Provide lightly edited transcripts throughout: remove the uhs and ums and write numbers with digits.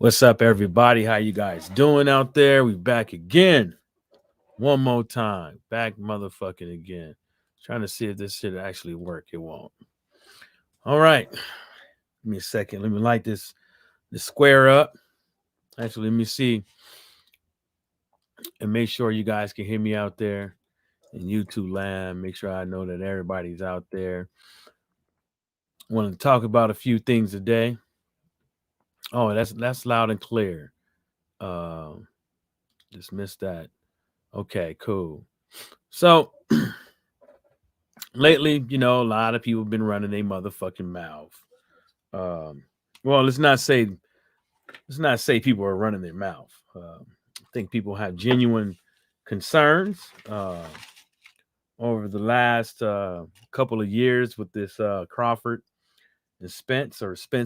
What's up, everybody? How you guys doing out there? We back again. One more time. Back motherfucking again. Trying to see if this shit actually work. It won't. All right. Give me a second. Let me light this square up. Actually, let me see and make sure you guys can hear me out there in YouTube land. Make sure I know that everybody's out there. Want to talk about a few things today. Oh, that's loud and clear. Um, just missed that. Okay, cool. So lately, a lot of people have been running their motherfucking mouth. Um, well, let's not say people are running their mouth. I think people have genuine concerns over the last couple of years with this Crawford and Spence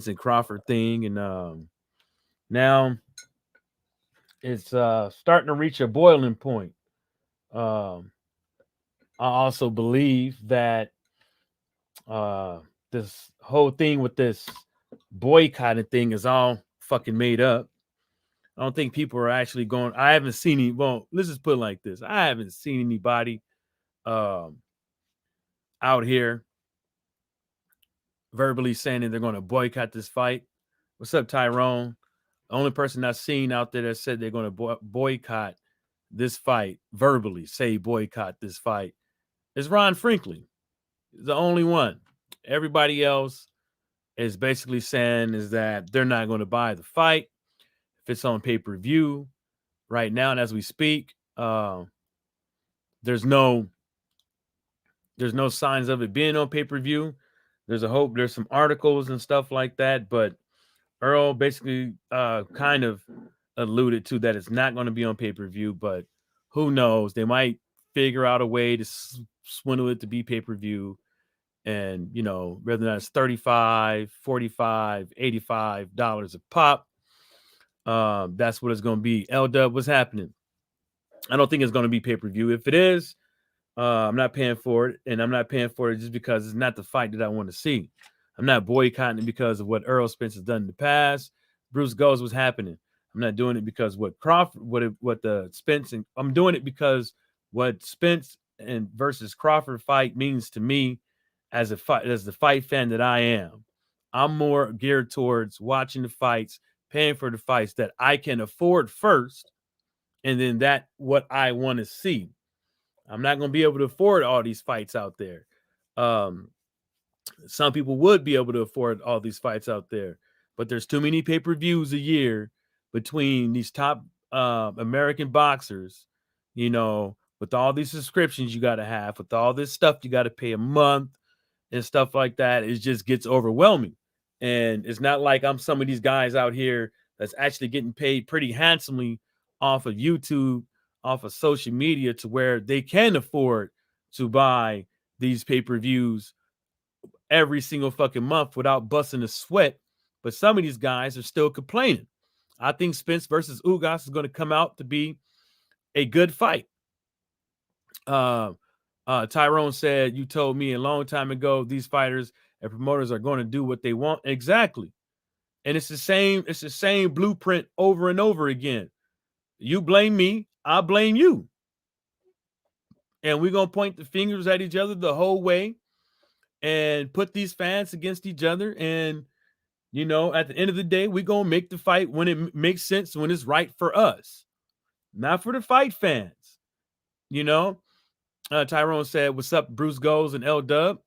and Crawford thing, and now it's starting to reach a boiling point. Um, I also believe that this whole thing with this boycotting thing is all fucking made up. I don't think people are actually going. I haven't seen any. Well, let's just put it like this: I haven't seen anybody um, out here verbally saying that they're going to boycott this fight. What's up, Tyrone? The only person I've seen out there that said they're going to boycott this fight verbally, say boycott this fight, is Ron Franklin. The only one. Everybody else is basically saying is that they're not going to buy the fight if it's on pay-per-view right now. And as we speak, there's no signs of it being on pay-per-view. There's a hope. There's some articles and stuff like that, but Earl basically kind of alluded to that it's not going to be on pay-per-view, but who knows? They might figure out a way to swindle it to be pay-per-view. And, whether or not it's $35, $45, $85 a pop, that's what it's going to be. L-Dub, what's happening? I don't think it's going to be pay-per-view. If it is, I'm not paying for it, and I'm not paying for it just because it's not the fight that I want to see. I'm not boycotting it because of what Earl Spence has done in the past. Bruce goes, what's happening? I'm not doing it because what Crawford, what the Spence, and I'm doing it because what Spence and versus Crawford fight means to me as the fight fan that I am. I'm more geared towards watching the fights, paying for the fights that I can afford first, and then that what I want to see. I'm not going to be able to afford all these fights out there. Some people would be able to afford all these fights out there, but there's too many pay-per-views a year between these top American boxers, with all these subscriptions you got to have, with all this stuff you got to pay a month and stuff like that. It just gets overwhelming. And it's not like I'm some of these guys out here that's actually getting paid pretty handsomely off of YouTube, off of social media, to where they can afford to buy these pay-per-views every single fucking month without busting a sweat. But some of these guys are still complaining. I think Spence versus Ugas is going to come out to be a good fight. Tyrone said, you told me a long time ago, these fighters and promoters are going to do what they want. Exactly. And it's the same blueprint over and over again. You blame me, I blame you. And we're going to point the fingers at each other the whole way and put these fans against each other. And, at the end of the day, we're going to make the fight when it makes sense, when it's right for us, not for the fight fans. Tyrone said, what's up, Bruce Goes and L-Dub.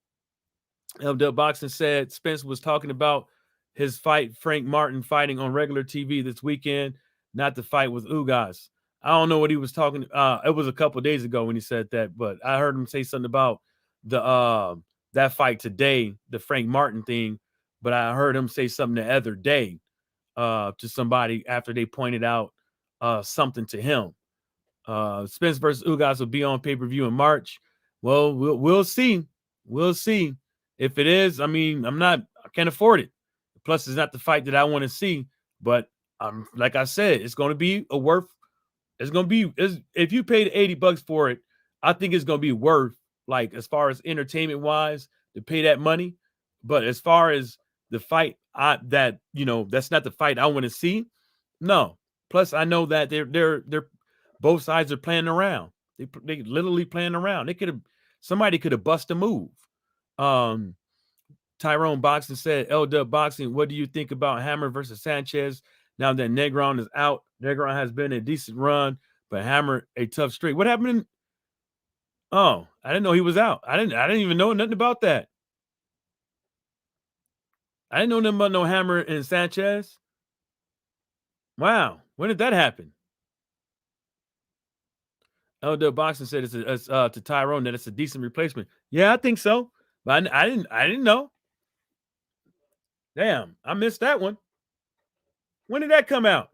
L-Dub Boxing said Spence was talking about his fight, Frank Martin fighting on regular TV this weekend, not the fight with Ugas. I don't know what he was talking. It was a couple of days ago when he said that, but I heard him say something about the that fight today, the Frank Martin thing. But I heard him say something the other day to somebody after they pointed out something to him. Spence versus Ugas will be on pay-per-view in March. Well, we'll see. We'll see. If it is, I can't afford it. Plus, it's not the fight that I want to see. But like I said, it's going to be if you paid $80 for it, I think it's going to be worth, like, as far as entertainment wise, to pay that money. But as far as the fight, that's not the fight I want to see. No. Plus, I know that they're both sides are playing around. They literally playing around. Somebody could have bust a move. Um, Tyrone Boxing said, LW Boxing, what do you think about Hammer versus Sanchez? Now that Negron is out, Negron has been a decent run, but Hammer a tough streak. What happened? I didn't know he was out. I didn't even know nothing about that. I didn't know nothing about no Hammer and Sanchez. Wow, when did that happen? LW Boxing said it's to Tyrone that it's a decent replacement. Yeah, I think so, but I didn't know. Damn, I missed that one. When did that come out?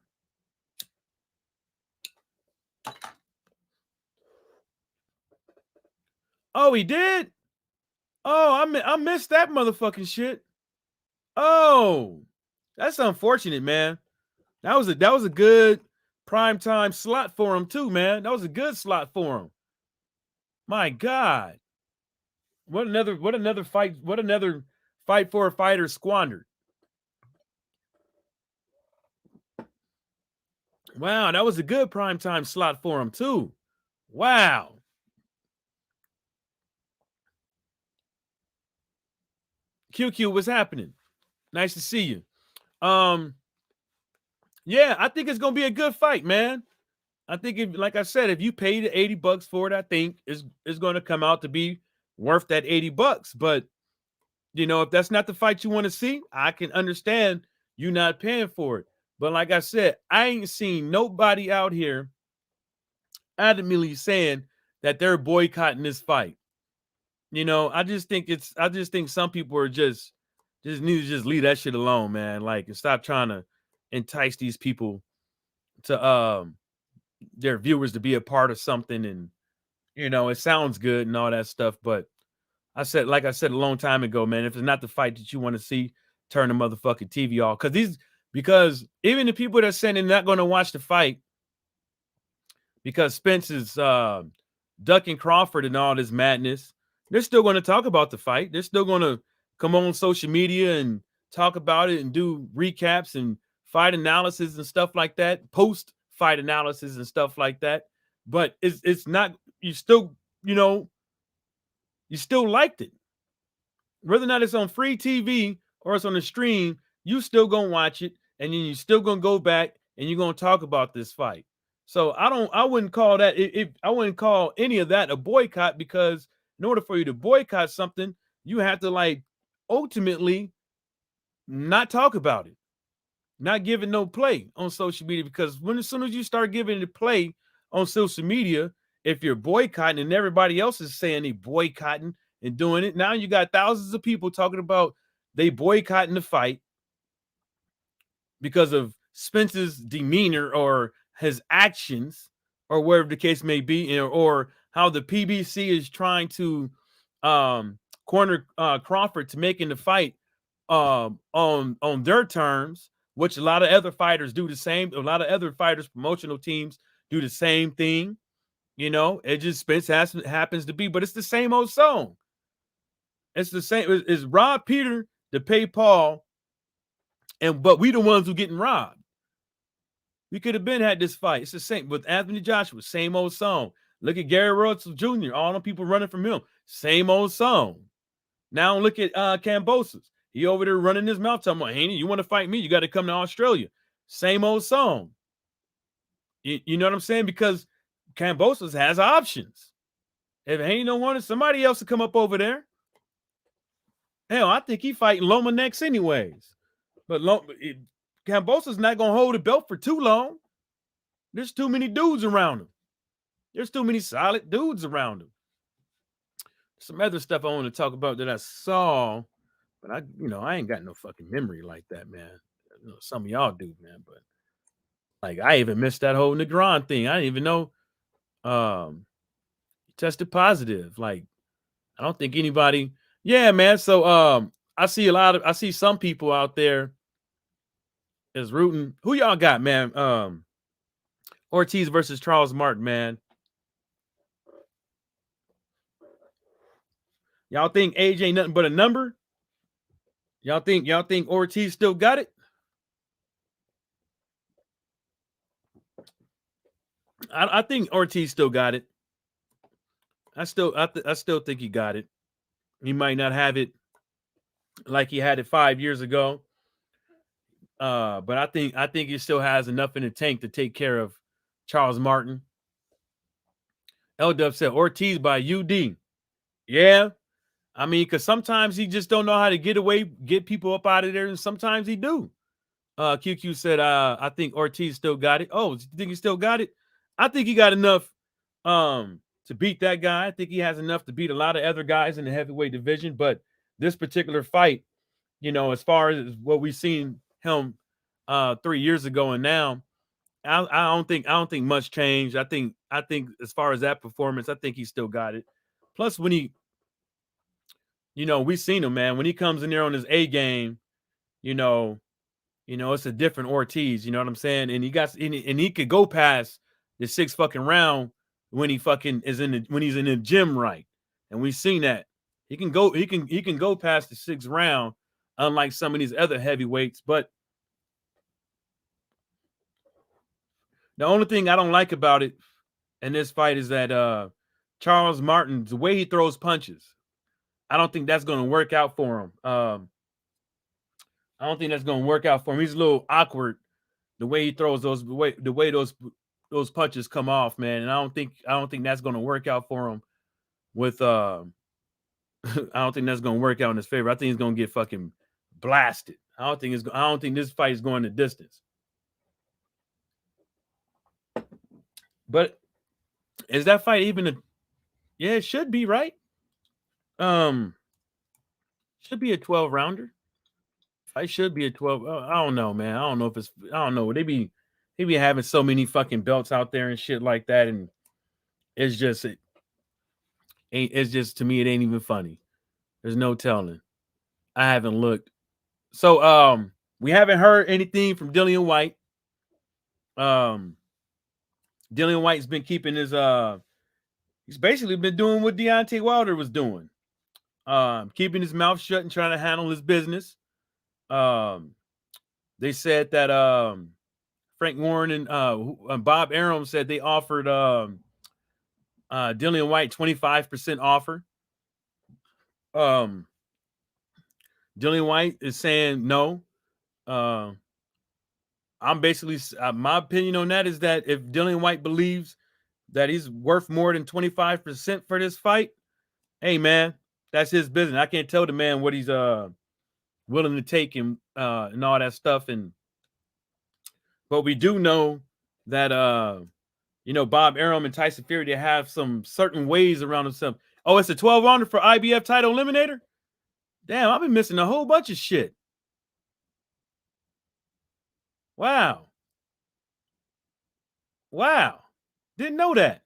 Oh, he did. Oh, I missed that motherfucking shit. Oh, that's unfortunate, man. That was a good prime time slot for him too, man. That was a good slot for him. My God, what another fight? What another fight for a fighter squandered. Wow, that was a good prime time slot for him too. Wow. QQ, what's happening? Nice to see you. Yeah, I think it's gonna be a good fight, man. I think if, like I said, if you pay the $80 for it, I think it's gonna come out to be worth that $80. But if that's not the fight you want to see, I can understand you not paying for it. But like I said, I ain't seen nobody out here adamantly saying that they're boycotting this fight. I just think some people are just need to just leave that shit alone, man. Like, and stop trying to entice these people to their viewers to be a part of something. And it sounds good and all that stuff, but like I said a long time ago, man, if it's not the fight that you want to see, turn the motherfucking TV off. Because even the people that are saying they're not going to watch the fight because Spence is ducking Crawford and all this madness, they're still going to talk about the fight. They're still going to come on social media and talk about it and do recaps and fight analysis and stuff like that, post fight analysis and stuff like that. But it's not, you still, you still liked it. Whether or not it's on free TV or it's on the stream, you still gonna watch it, and then you still gonna go back and you're gonna talk about this fight. So I wouldn't call that I wouldn't call any of that a boycott, because in order for you to boycott something, you have to like ultimately not talk about it, not give it no play on social media. Because as soon as you start giving it play on social media, if you're boycotting and everybody else is saying they boycotting and doing it, now you got thousands of people talking about they boycotting the fight because of Spence's demeanor or his actions or whatever the case may be, or how the PBC is trying to corner Crawford to making the fight on their terms, which a lot of other fighters do the same. A lot of other fighters, promotional teams do the same thing. It just Spence happens to be, but it's the same old song. It's the same. It's rob Peter to pay Paul, but we the ones who getting robbed. We could have been had this fight. It's the same with Anthony Joshua, same old song. Look at Gary Russell Jr., all the people running from him, same old song. Now look at Kambosos. He over there running his mouth talking about, Haney, you want to fight me? You got to come to Australia. Same old song. You know what I'm saying? Because Kambosos has options. If Haney don't want it, somebody else will come up over there. Hell, I think he fighting Loma next anyways. But Kambosos not going to hold the belt for too long. There's too many dudes around him. There's too many solid dudes around him. Some other stuff I want to talk about that I saw, but I ain't got no fucking memory like that, man. Some of y'all do, man, but like I even missed that whole Negron thing. I didn't even know he tested positive. Like, I don't think anybody. Yeah, man. So I see some people out there is rooting. Who y'all got, man? Ortiz versus Charles Martin, man. Y'all think age ain't nothing but a number? Y'all think Ortiz still got it? I think Ortiz still got it. I still think he got it. He might not have it like he had it 5 years ago. But I think he still has enough in the tank to take care of Charles Martin. L Dub said Ortiz by UD. Yeah. I mean, because sometimes he just don't know how to get away, get people up out of there, and sometimes he do. QQ said, I think Ortiz still got it. Oh, you think he still got it? I think he got enough to beat that guy. I think he has enough to beat a lot of other guys in the heavyweight division. But this particular fight, as far as what we've seen him 3 years ago and now, I don't think much changed. I think as far as that performance, I think he still got it. Plus, when he, we've seen him, man. When he comes in there on his A game, you know, it's a different Ortiz. You know what I'm saying? And he could go past the six fucking round when he fucking when he's in the gym, right? And we've seen that he can go past the sixth round, unlike some of these other heavyweights. But the only thing I don't like about it in this fight is that Charles Martin, the way he throws punches, I don't think that's going to work out for him. I don't think that's going to work out for him. He's a little awkward the way he throws the way those punches come off, man. And I don't think that's going to work out for him with I don't think that's going to work out in his favor. I think he's going to get fucking blasted. I don't think this fight is going the distance. But is that fight even a yeah, it should be, right? Should be a 12 rounder. Fight should be a 12. I don't know, man. I don't know if it's I don't know. They be having so many fucking belts out there and shit like that, and it's just it ain't it's just to me it ain't even funny. There's no telling. I haven't looked. So we haven't heard anything from Dillian White. Um Dillian White's been keeping his he's basically been doing what Deontay Wilder was doing. Keeping his mouth shut and trying to handle his business. They said that Frank Warren and Bob Arum said they offered Dillian White 25% offer. Dillian White is saying no. I'm basically my opinion on that is that if Dillian White believes that he's worth more than 25% for this fight, hey man, that's his business. I can't tell the man what he's willing to take and all that stuff. And but we do know that Bob Arum and Tyson Fury, they have some certain ways around themselves. Oh, it's a 12 rounder for IBF title eliminator. Damn, I've been missing a whole bunch of shit. Wow. Didn't know that.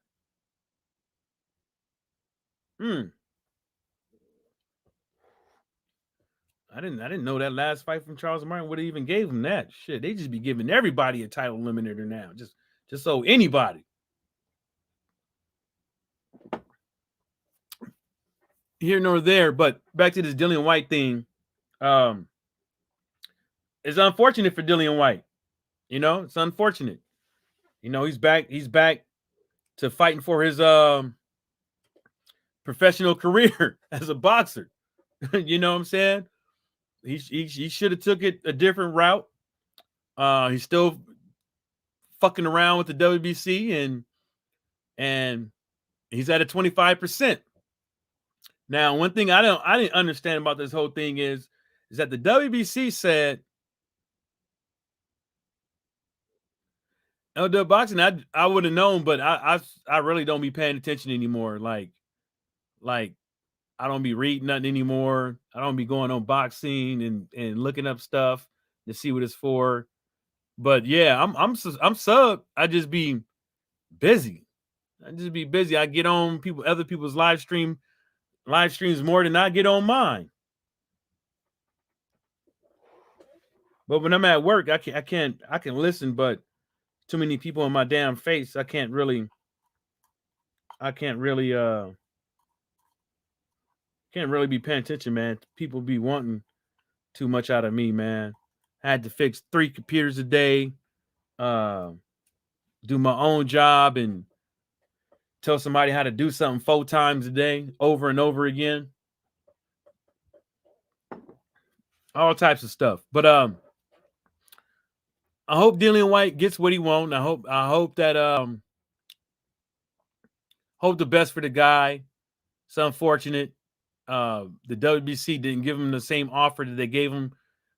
I didn't know that last fight from Charles Martin would have even gave him that. Shit, they just be giving everybody a title eliminator now. Just so anybody. Here nor there, but back to this Dillian White thing. It's unfortunate for Dillian White. It's unfortunate. He's back to fighting for his professional career as a boxer. You know what I'm saying? He should have took it a different route. He's still fucking around with the WBC and he's at a 25%. Now, one thing I didn't understand about this whole thing is that the WBC said LW boxing, I would have known, but I really don't be paying attention anymore. Like I don't be reading nothing anymore. I don't be going on boxing and looking up stuff to see what it's for. But yeah, I'm sub. I just be busy. I get on other people's live streams more than I get on mine. But when I'm at work, I can listen, but too many people in my damn face, I can't really be paying attention, man. People be wanting too much out of me, man. I had to fix 3 computers a day. do my own job and tell somebody how to do something 4 times a day over and over again. All types of stuff. But I hope Dillian White gets what he wants. I hope that hope the best for the guy. It's unfortunate. The WBC didn't give him the same offer that they gave him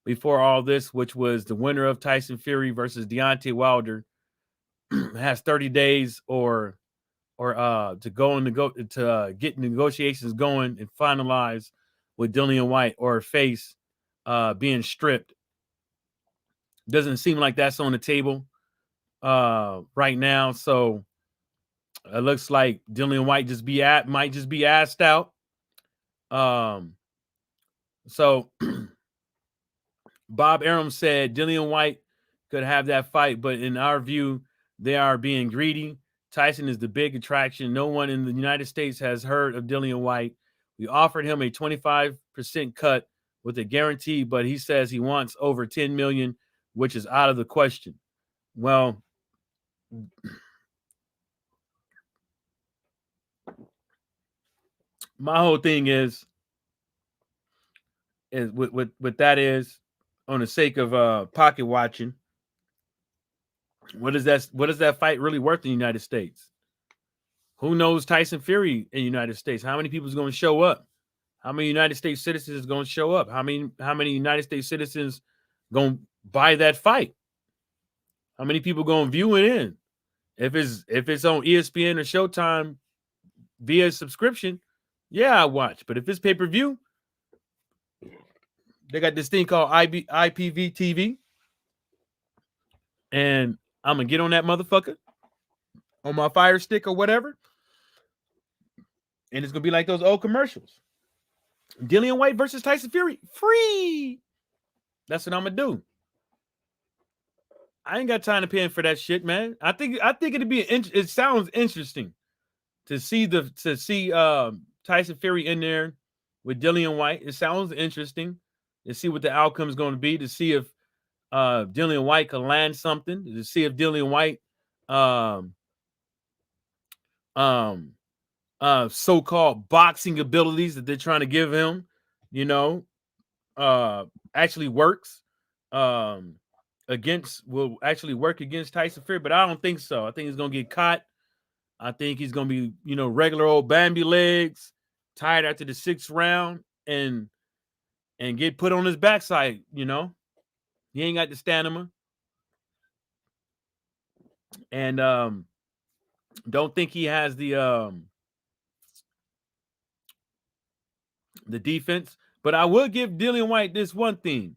before all this, which was the winner of Tyson Fury versus Deontay Wilder has 30 days or to go and get negotiations going and finalize with Dillian White or face being stripped. Doesn't seem like that's on the table right now. So it looks like Dillian White might just be asked out. So Bob Arum said Dillian White could have that fight, but in our view, they are being greedy. Tyson is the big attraction. No one in the United States has heard of Dillian White. We offered him a 25% cut with a guarantee, but he says he wants over 10 million, which is out of the question. Well, my whole thing is with that is on the sake of pocket watching. What is that fight really worth in the United States? Who knows Tyson Fury in the United States? How many people is going to show up? How many United States citizens is going to show up? How many United States citizens going to buy that fight? How many people going to view it in? If it's on ESPN or Showtime via subscription, yeah, I watch. But if it's pay-per-view, they got this thing called IPV TV, and I'm gonna get on that motherfucker on my Fire Stick or whatever, and it's gonna be like those old commercials. Dillian White versus Tyson Fury, free. That's what I'm gonna do. I ain't got time to pay for that shit, man. I think it'd be it sounds interesting to see Tyson Fury in there with Dillian White. It sounds interesting to see what the outcome is going to be. To see if Dillian White can land something. To see if Dillian White so-called boxing abilities that they're trying to give him, actually works. Will actually work against Tyson Fury, but I don't think so. I think he's gonna get caught. I think he's gonna be, regular old Bambi legs, tired after the 6th round, and get put on his backside. He ain't got the stamina, and don't think he has the defense. But I will give Dillian White this one thing: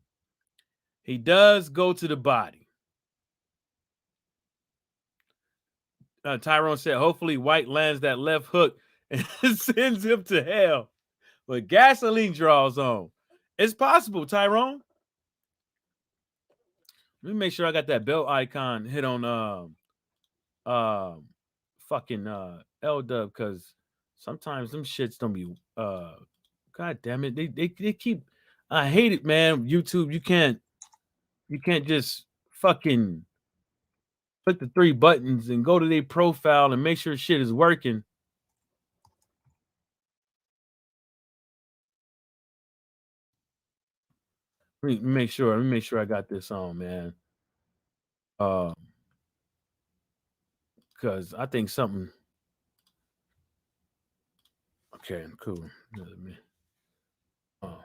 he does go to the body. Tyrone said, hopefully White lands that left hook and sends him to hell. But gasoline draws on. It's possible, Tyrone. Let me make sure I got that bell icon hit on fucking L-Dub, because sometimes them shits don't be God damn it. They keep, I hate it, man. YouTube, you can't just fucking click the 3 buttons and go to their profile and make sure shit is working. Let me make sure I got this on, man. Because I think something. Okay, cool. Oh,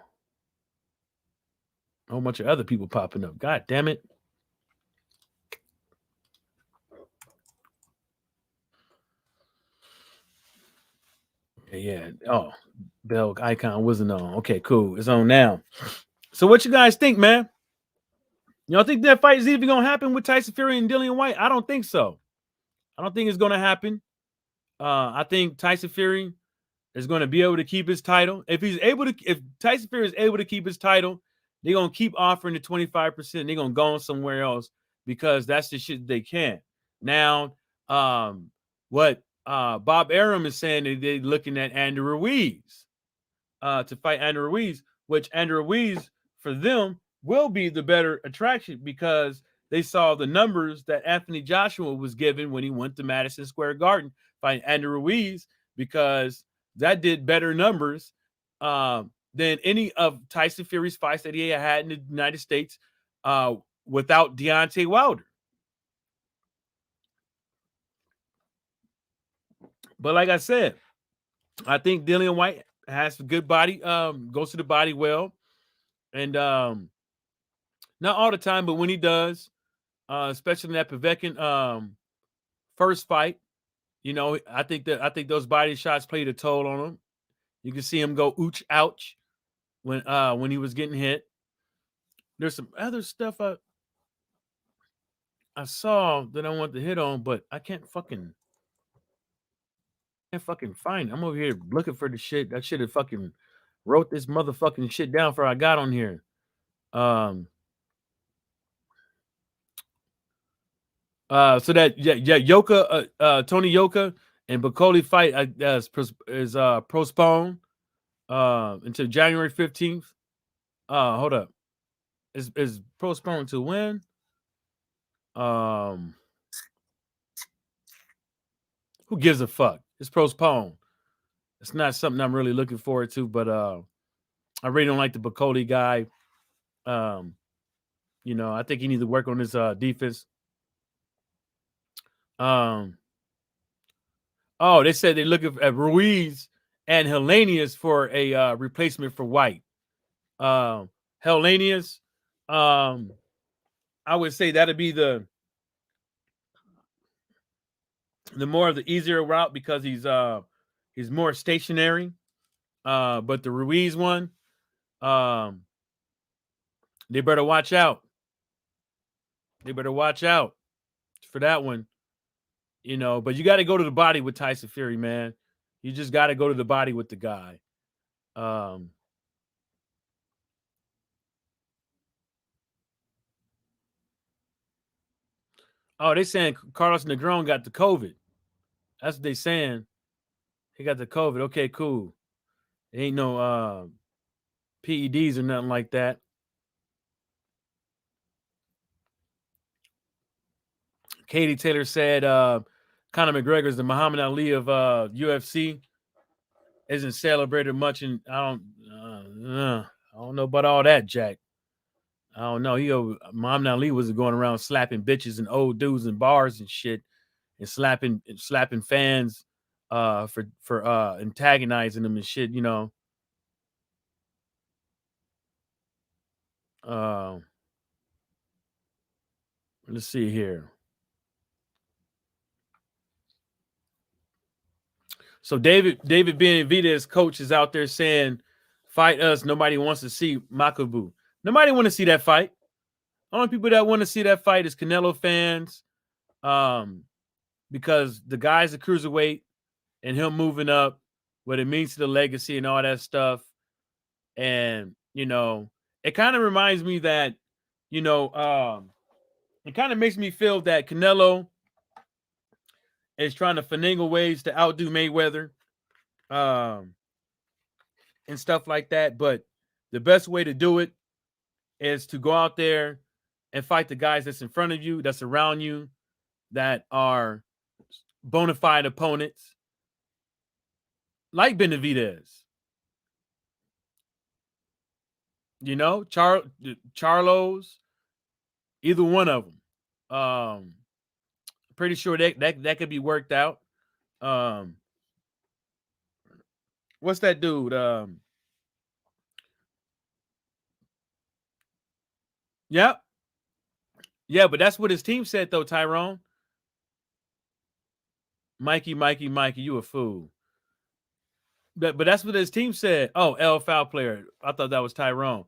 a whole bunch of other people popping up. God damn it. Yeah. Oh, bell icon wasn't on. Okay, cool. It's on now. So what you guys think, man? Y'all think that fight is even going to happen with Tyson Fury and Dillian White? I don't think so. I don't think it's going to happen. I think Tyson Fury is going to be able to keep his title. If Tyson Fury is able to keep his title, they're going to keep offering the 25%. They're going to go on somewhere else because that's the shit they can. Now, what Bob Arum is saying that they're looking at Andrew Ruiz to fight Andrew Ruiz, which Andrew Ruiz for them will be the better attraction because they saw the numbers that Anthony Joshua was given when he went to Madison Square Garden fighting Andrew Ruiz, because that did better numbers than any of Tyson Fury's fights that he had in the United States without Deontay Wilder. But like I said, I think Dillian White has a good body, goes to the body well. And not all the time, but when he does, especially in that Povetkin first fight, you know, I think those body shots played a toll on him. You can see him go ooch ouch when he was getting hit. There's some other stuff I saw that I want to hit on, but I can't fucking find it. I'm over here looking for the shit. I should have fucking wrote this motherfucking shit down before I got on here. So that Yoka, Tony Yoka and Bacoli fight is postponed until January 15th. Hold up, is postponed to when? Who gives a fuck? It's postponed. It's not something I'm really looking forward to, but I really don't like the Bacoli guy. You know, I think he needs to work on his defense. Oh, they said they're looking at Ruiz and Helenius for a replacement for White. Helenius, I would say that'd be the more of the easier route because he's more stationary. But the Ruiz one, they better watch out. They better watch out for that one. You know, but you got to go to the body with Tyson Fury, man. You just got to go to the body with the guy. Oh, they saying Carlos Negron got the COVID. That's what they saying. He got the COVID. Okay, cool. Ain't no PEDs or nothing like that. Katie Taylor said Conor McGregor's the Muhammad Ali of UFC. Isn't celebrated much, and I don't know about all that, Jack. I don't know. Muhammad Ali was going around slapping bitches and old dudes in bars and shit, and slapping fans for antagonizing them and shit. You know. Let's see here. So David Benavidez coach is out there saying, "Fight us." Nobody wants to see Makabu. Nobody want to see that fight. Only people that want to see that fight is Canelo fans, because the guy's a cruiserweight and him moving up, what it means to the legacy and all that stuff. And you know, it kind of reminds me that, you know, it kind of makes me feel that Canelo is trying to finagle ways to outdo Mayweather, and stuff like that. But the best way to do it is to go out there and fight the guys that's in front of you, that's around you, that are bona fide opponents, like Benavidez. You know, Charlos, either one of them. Pretty sure that could be worked out. What's that dude? Yeah. Yeah, but that's what his team said, though, Tyrone. Mikey, you a fool. But that's what his team said. Oh, L foul player. I thought that was Tyrone.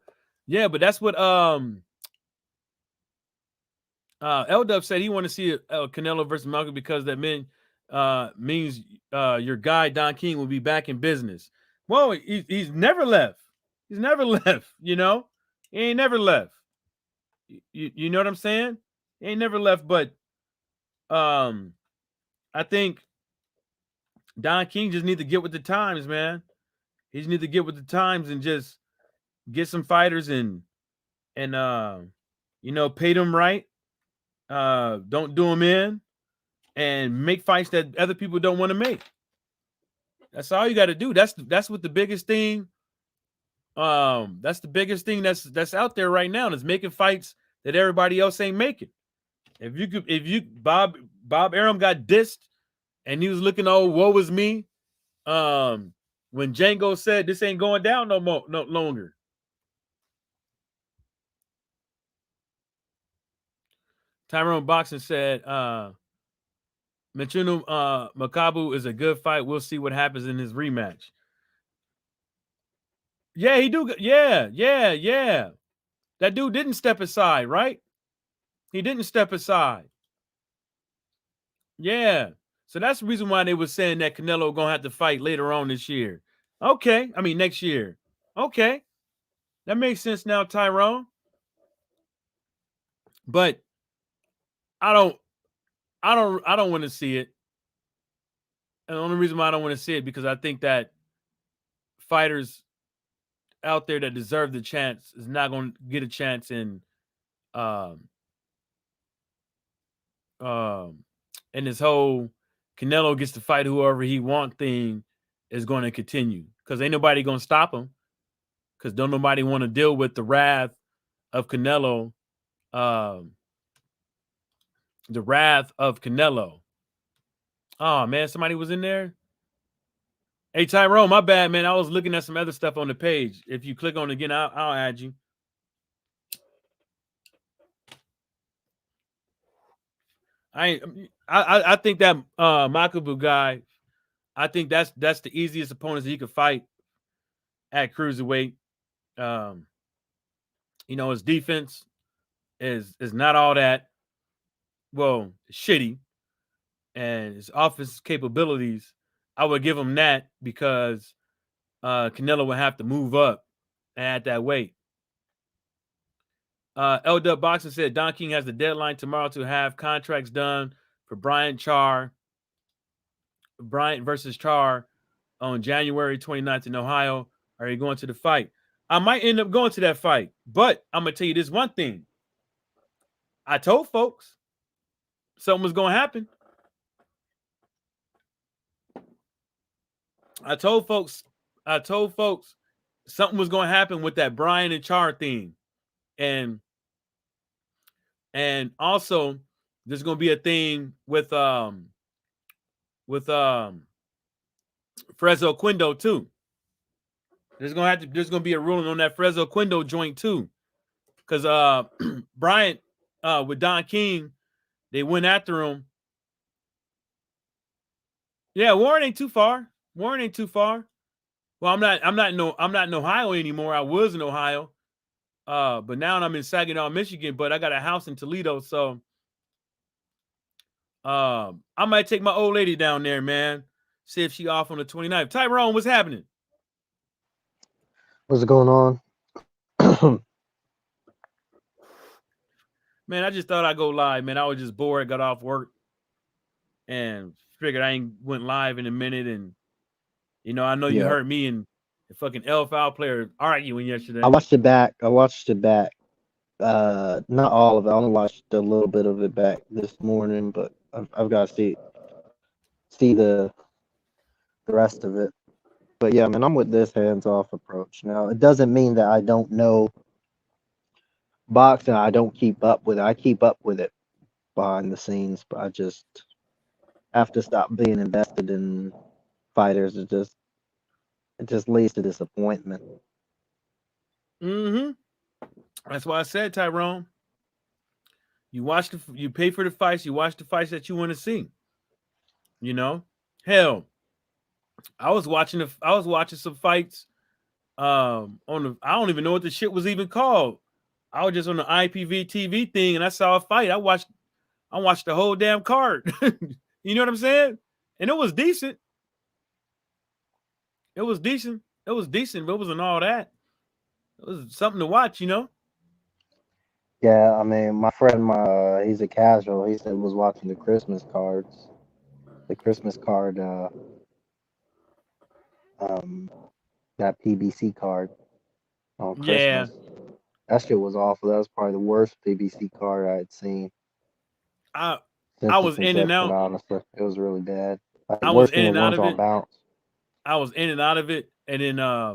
Yeah, but that's what L Dub said. He wanted to see Canelo versus Malcolm because that means your guy Don King will be back in business. Well, he's never left. He's never left. You know, he ain't never left. You know what I'm saying? He ain't never left. But I think Don King just need to get with the times, man. He just need to get with the times and just get some fighters and you know, pay them right Don't do them in, and make fights that other people don't want to make. That's all you got to do. That's what the biggest thing. That's the biggest thing that's out there right now is making fights that everybody else ain't making. If you Bob Arum got dissed and he was looking, oh, woe was me. When Django said this ain't going down no more, no longer. Tyrone Boxing said, Michino Makabu is a good fight. We'll see what happens in his rematch. Yeah, he do. Yeah. That dude didn't step aside, right? He didn't step aside. Yeah. So that's the reason why they were saying that Canelo gonna have to fight later on this year. Okay. I mean next year. Okay. That makes sense now, Tyrone. But I don't want to see it. And the only reason why I don't want to see it because I think that fighters out there that deserve the chance is not going to get a chance um um and this whole Canelo gets to fight whoever he want thing is going to continue because ain't nobody going to stop him because don't nobody want to deal with the wrath of Canelo. Um, the wrath of Canelo. Oh man, somebody was in there. Hey Tyrone, my bad, man. I was looking at some other stuff on the page. If you click on it again, I'll add you. I think that Makabu guy. I think that's the easiest opponents he could fight at cruiserweight. Um, his defense is not all that shitty, and his offense capabilities. I would give him that because Canelo would have to move up at that weight. LW Boxing said Don King has the deadline tomorrow to have contracts done for Bryant versus Char on January 29th in Ohio. Are you going to the fight? I might end up going to that fight, but I'm going to tell you this one thing. I told folks something was going to happen. I told folks something was going to happen with that Brian and Char thing. And also there's going to be a thing with Fresno Quindo too. There's going to be a ruling on that Fresno Quindo joint too. Cuz Bryant with Don King, they went after him. Yeah, Warren ain't too far. Well, I'm not in Ohio anymore. I was in Ohio. But now I'm in Saginaw, Michigan, but I got a house in Toledo, so I might take my old lady down there, man. See if she off on the 29th. Tyrone, what's happening? What's going on? Man, I just thought I'd go live, man. I was just bored, got off work, and figured I ain't went live in a minute. And I know you Yeah, heard me and the fucking L Foul player arguing yesterday. I watched it back. Not all of it. I only watched a little bit of it back this morning, but I've got to see the rest of it. But yeah, man, I'm with this hands-off approach. Now, it doesn't mean that I don't know boxing. I don't keep up with it. I keep up with it behind the scenes, but I just have to stop being invested in fighters. It just leads to disappointment. Mm-hmm. That's why I said, Tyrone, you pay for the fights, you watch the fights that you want to see. You know, hell, I was watching some fights on the I don't even know what the shit was even called. I was just on the IPV TV thing and I saw a fight. I watched the whole damn card. You know what I'm saying? And it was decent. It was decent. It was decent, but it wasn't all that. It was something to watch. Yeah, I mean, my friend, he's a casual. He said was watching the Christmas card, um, that PBC card on Yeah. Christmas. That shit was awful. That was probably the worst PBC card I had seen. I I since its was in and inception. out. Honestly, it was really bad. Like I was worse in than the and out ones of on it. Bounce. I was in and out of it, and then I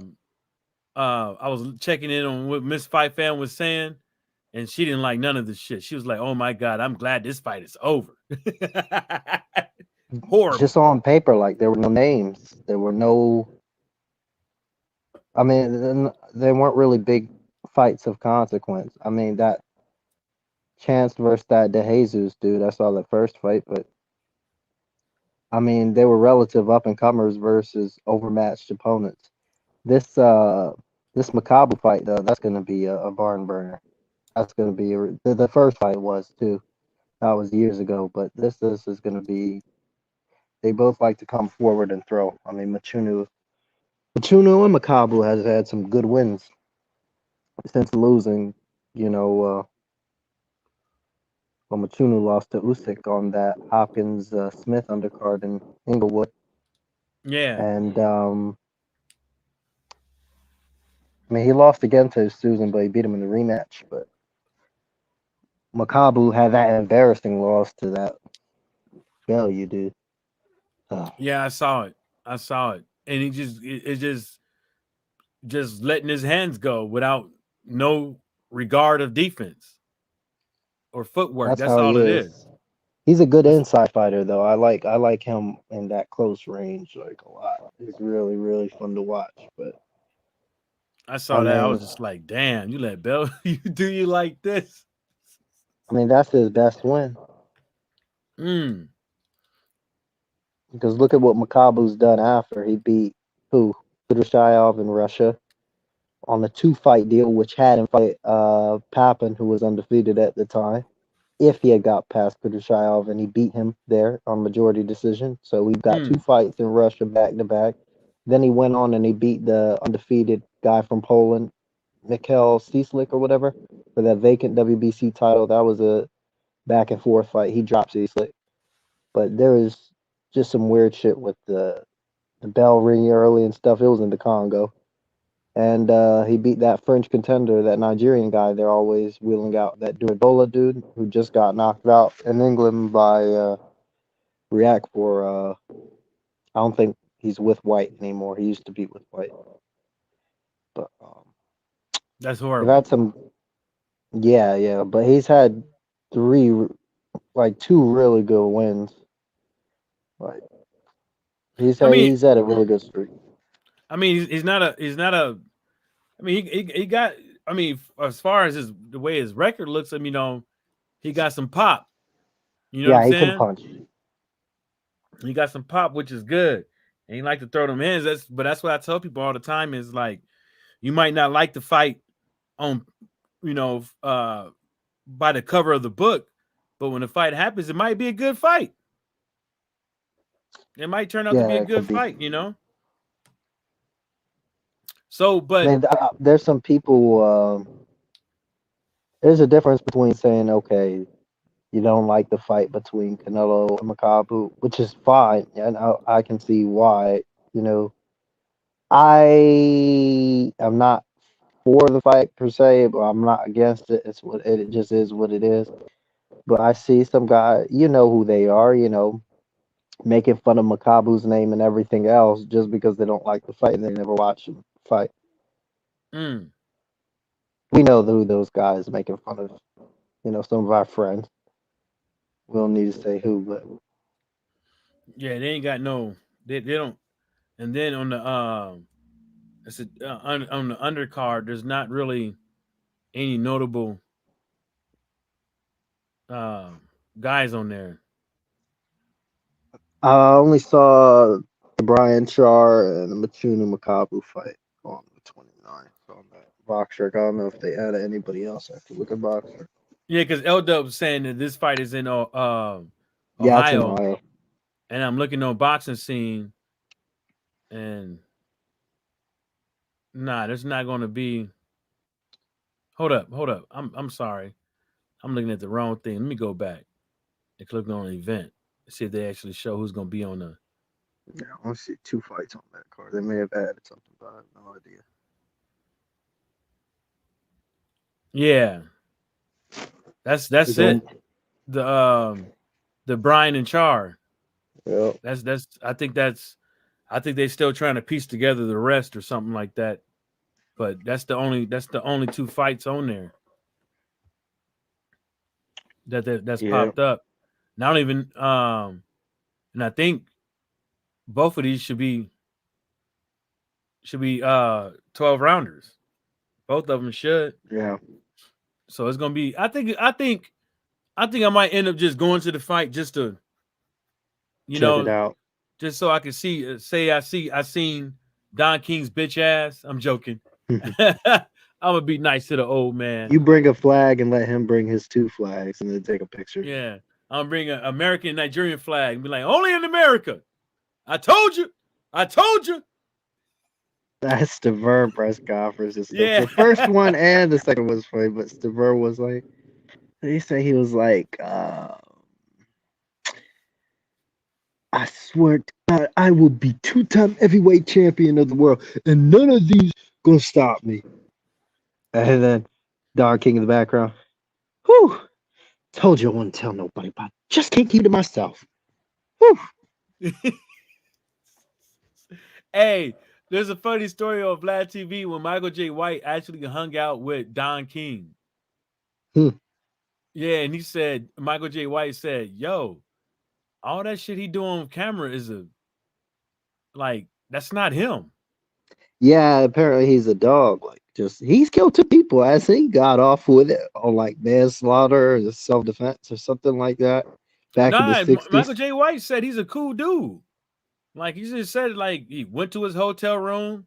was checking in on what Miss Fight Fan was saying, and she didn't like none of this shit. She was like, "Oh my god, I'm glad this fight is over." Just Horrible. on paper, like there were no names. There were no. I mean, they weren't really big fights of consequence. I mean, that Chance versus that De Jesus dude, I saw that first fight, but I mean, they were relative up and comers versus overmatched opponents. This this Makabu fight though, that's gonna be a barn burner. That's gonna be the first fight was too. That was years ago, but this is gonna be. They both like to come forward and throw. I mean, Machunu and Makabu has had some good wins since losing. You know, well, Machunu lost to Usyk on that Hopkins Smith undercard in Inglewood, Yeah, and I mean he lost again to Susan, but he beat him in the rematch. But Makabu had that embarrassing loss to that failure, dude. Uh, yeah, I saw it. I saw it, and he it just letting his hands go without no regard of defense or footwork. that's That's how he all it is. is. He's a good That's, inside fighter, though. I like him in that close range like a lot. He's really fun to watch. But I I saw that. I was mean, just like, damn, you let Bell you do you like this? that's his best win. Mm. Because look at what Makabu's done after he beat who Kudryashov in Russia on a 2 fight deal, which had him fight Papin, who was undefeated at the time. If he had got past Kudryashov and he beat him there on majority decision, so we've got Mm. 2 fights in Russia back to back. Then he went on and he beat the undefeated guy from Poland, Mikhail Cieślik or whatever, for that vacant WBC title. That was a back and forth fight. He dropped Cieślik, but there was just some weird shit with the bell ringing early and stuff. It was in the Congo, and he beat that French contender, that Nigerian guy they're always wheeling out, that Duribola dude who just got knocked out in England by React for. I don't think he's with White anymore. He used to be with White, but That's they've horrible. had some. Yeah, but he's had three, like 2 really good wins. Like I mean, he's had a really good streak. he's not a I mean he got I mean as far as the way his record looks, I mean, he got some pop. You know what I'm Yeah, he can saying? punch. He got some pop, which is good. And he like to throw them hands. That's what I tell people all the time is like you might not like the fight on you know by the cover of the book, but when the fight happens, it might be a good fight. It might turn out to be Yeah, a it could good be. fight. So, I but mean, there's some people. There's a difference between saying, okay, you don't like the fight between Canelo and Makabu, which is fine, and I can see why. You know, I am not for the fight per se, but I'm not against it. It's what it just is what it is. But I see some guy, you know who they are, making fun of Makabu's name and everything else just because they don't like the fight and they never watch him fight. mm, We know who those guys making fun of. Some of our friends. We don't need to say who, but yeah, they ain't got no they don't. And then on the on the undercard, there's not really any notable uh, guys on there. I only saw the Brian Char and the Machunu Makabu fight on the 29th on that Boxer. I don't know if they added anybody else. I have to look at Boxer. Yeah, because L Dub's saying that this fight is in Yeah, it's in Ohio, Ohio. and I'm looking on boxing scene, and nah, there's not going to be. Hold up. I'm sorry. I'm looking at the wrong thing. Let me go back and click on an event. See if they actually show who's going to be on the. Yeah, I want to see 2 fights on that card. They may have added something, but I have no idea. Yeah, that's There's it. the the Brian and Char. Yep. That's I think they still trying to piece together the rest or something like that. But that's the only two fights on there that's Yeah. popped up. And I don't even and I think both of these should be 12 rounders. Both of them should. Yeah. So it's gonna be. I think I might end up just going to the fight just to you Check it know out. just so I can see say I seen Don King's bitch ass. I'm joking. I'm gonna be nice to the old man. You bring a flag and let him bring his two flags and then take a picture. Yeah, I'm gonna bring an American and Nigerian flag and be like, only in America. I told you. I told you. That's the Ver press conference and stuff. Yeah. The first one and the second was funny, but Stever was like, he said he was like, I swear to God, I will be two-time heavyweight champion of the world, and none of these gonna stop me. And then Don King in the background. Whew. Told you I wouldn't tell nobody, but I just can't keep it to myself. Whew. Hey, there's a funny story on Vlad TV when Michael J. White actually hung out with Don King. Hmm. Yeah, and he said Michael J. White said, "Yo, all that shit he doing on camera is a like that's not him." Yeah, apparently he's a dog. Like, just he's killed two people as he got off with it on like manslaughter or self-defense or something like that back in the Nah, Michael 60s. J. White said he's a cool dude. Like he just said, like he went to his hotel room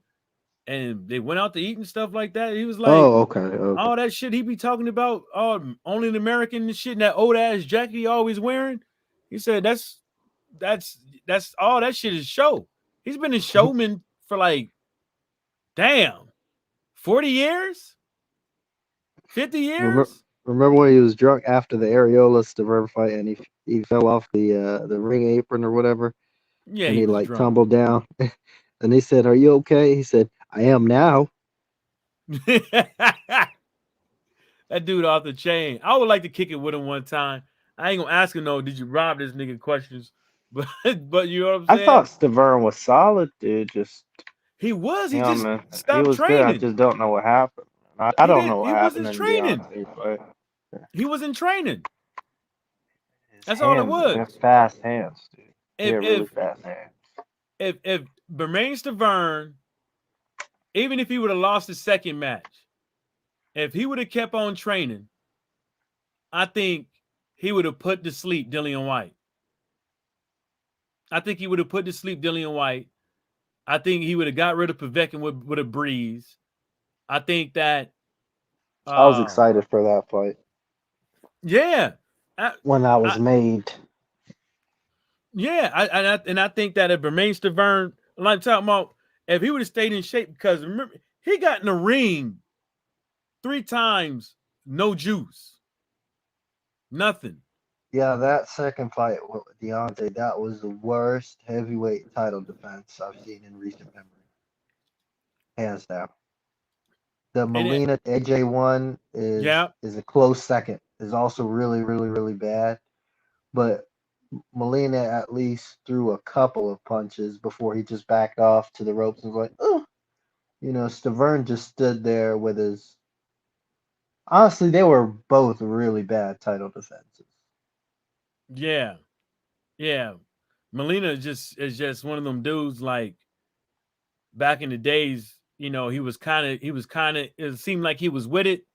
and they went out to eat and stuff like that. He was like, Oh, okay, okay. all that shit he be talking about, only an American and shit, and that old ass jacket he always wearing. He said that's that's all that shit is show. He's been a showman for like damn 40 years, 50 Remember, years. remember when he was drunk after the Areola Stavern fight and he fell off the ring apron or whatever Yeah, and he he was like drunk. tumbled down and he said, "Are you okay?" He said, "I am now." That dude off the chain. I would like to kick it with him one time. I ain't gonna ask him no, did you rob this nigga questions? But you know what I'm I thought saying? Stavern was solid, dude. Just He was. He yeah, just man, he stopped was good. I training. just don't know what happened. I He don't did. know what He happened wasn't in training. Beyonce fight. He wasn't training. His That's all it hands, they was. have fast hands, dude. He If had really if fast hands. if Bermain Stavern, even if he would have lost the second match, if he would have kept on training, I think he would have put to sleep Dillian White. I think he would have put to sleep Dillian White. I think he would have got rid of Povetkin with a breeze. I think that, I was um, excited for that fight yeah, I, when that was I made. yeah, and I think that if Bermain Stavern, like I'm talking about, if he would have stayed in shape, because remember he got in the ring 3 times, no juice, nothing. Yeah, that second fight with Deontay, that was the worst heavyweight title defense I've seen in recent memory, hands down. The And Molina AJ one yeah, is a close second. Is also really really bad, but Molina at least threw a couple of punches before he just backed off to the ropes and was like, oh, Stavern just stood there with his. Honestly, they were both really bad title defenses. yeah, yeah. Molina is just one of them dudes like back in the days. He was kind of. It seemed like he was with it,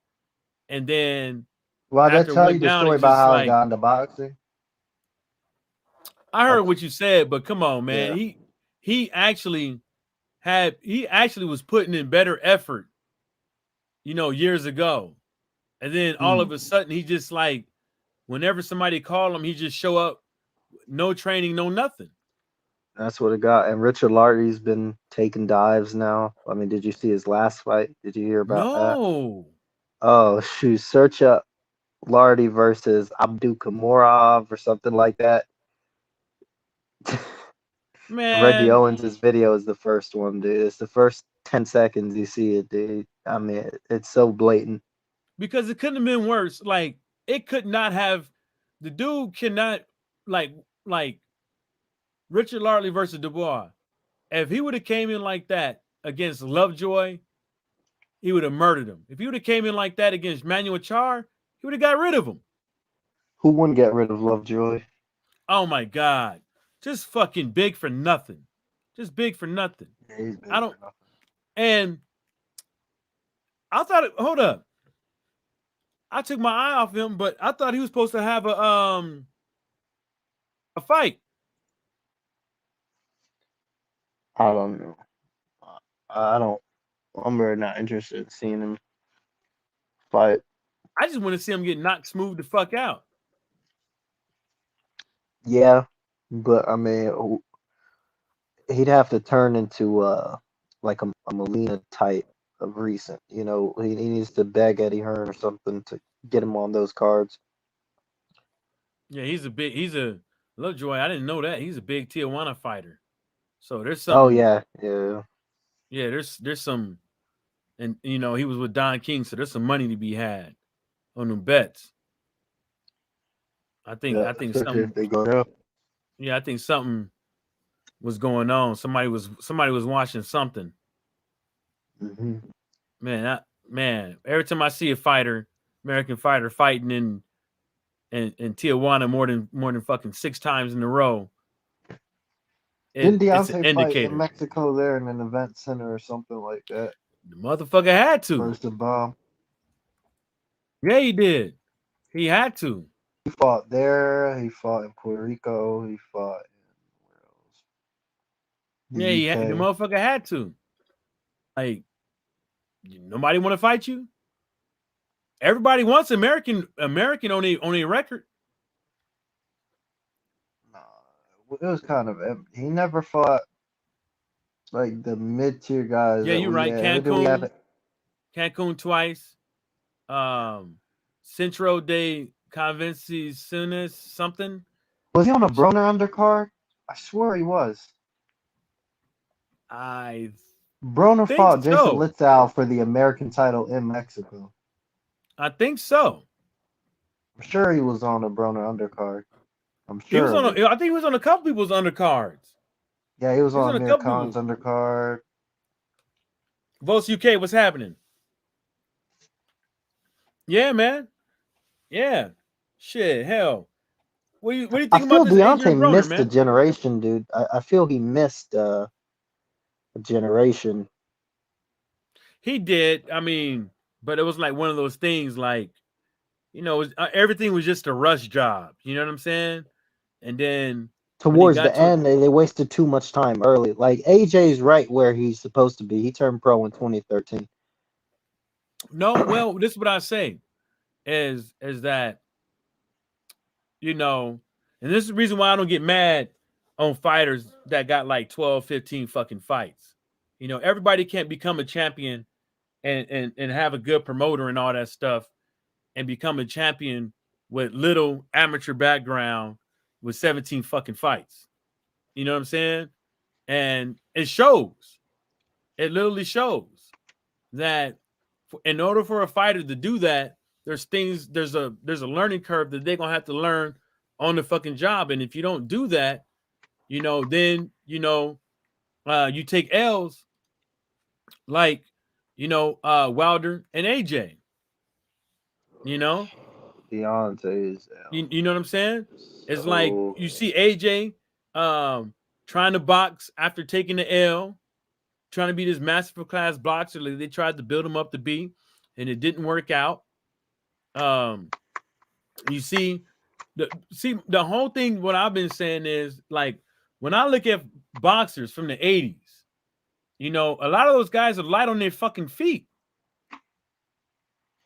and then Well, did I after it tell went you the down, story it about just how he like got into boxing? I I, heard what you said, but come on, man. yeah. He actually he actually was putting in better effort, years ago. And then all Hmm. of a sudden he just like whenever somebody called him, he just show up, no training, no nothing. That's what it got. And Richard Lardy's been taking dives now. I mean, did you see his last fight? Did you hear about that? No. Oh, shoot. Search up Lardy versus Abdu Kamorov or something like that. Reggie Man, Owens' video is the first one, dude. It's the first 10 seconds you see it, dude. I mean, it's so blatant. because it couldn't have been worse. Like it could not have the dude cannot like like Richard Larley versus Dubois. If he would have came in like that against Lovejoy, he would have murdered him. If he would have came in like that against Manuel Char, he would have got rid of him. Who wouldn't get rid of Lovejoy? Oh my God. Just fucking big for nothing. Just big for nothing. Yeah, he's I big don't for nothing. and hold up. I took my eye off him, but I thought he was supposed to have a fight. I don't know. I don't. I'm very not interested in seeing him fight. I just want to see him get knocked smooth the fuck out. Yeah, but I mean, he'd have to turn into like a Molina type of recent. You know, he needs to beg Eddie Hearn or something to get him on those cards. Yeah, he's a Lovejoy. I didn't know that. He's a big Tijuana fighter. So there's Oh something, yeah, yeah. yeah, there's some, and he was with Don King, so there's some money to be had on them bets. Yeah, I think especially something, if they go down. yeah, I think something was going on. Somebody was watching something. Hmm. Man, every time I see a fighter, American fighter fighting in Tijuana more than fucking 6 times in a row, Didn't it's an Deontay fight in indicator. Mexico there in an event center or something like that? The motherfucker had to. Versus Bomb. Yeah, he did. He had to. He fought there. He fought in Puerto Rico. He fought in where else? The Yeah, the UK. motherfucker had to. Like, nobody want to fight you. Everybody wants American on a record. Nah, it was kind of empty. He never fought like the mid tier guys Yeah, that you're we right. had. Who did we have? Cancun twice. Centro de Convenciones something. Was he on a Broner undercard? I swear he was. I Broner think fought Jason so. Litzau for the American title in Mexico. I think so. I'm sure he was on a Broner undercard. I'm He was sure on. of it. I think he was on a couple people's undercards. Yeah, he was He was on on a Amir couple Khan's people's. undercard. Votes UK, what's happening? Yeah, man. Yeah. Shit, hell. What do you I think about feel this Deontay Adrian Broner, missed a man? generation, dude. I feel he missed a generation. He did. I mean, but it was like one of those things like, everything was just a rush job. You know what I'm saying? And then when he Towards got the to it, end, they wasted too much time early. Like AJ's right where he's supposed to be. He turned pro in 2013. no, well, this is what I say is that, and this is the reason why I don't get mad on fighters that got like 12, 15 fucking fights. Everybody can't become a champion and have a good promoter and all that stuff and become a champion with little amateur background with 17 fucking fights. You know what I'm saying? And it shows. It literally shows that in order for a fighter to do that, there's a learning curve that they're gonna have to learn on the fucking job. And if you don't do that, then you take L's like Wilder and AJ. You know, Deontay's you know what I'm saying? It's like so you see AJ trying to box after taking the L, trying to be this master class boxer. Like they tried to build him up to be, and it didn't work out. You see the whole thing. What I've been saying is like when I look at boxers from the 80s, a lot of those guys are light on their fucking feet.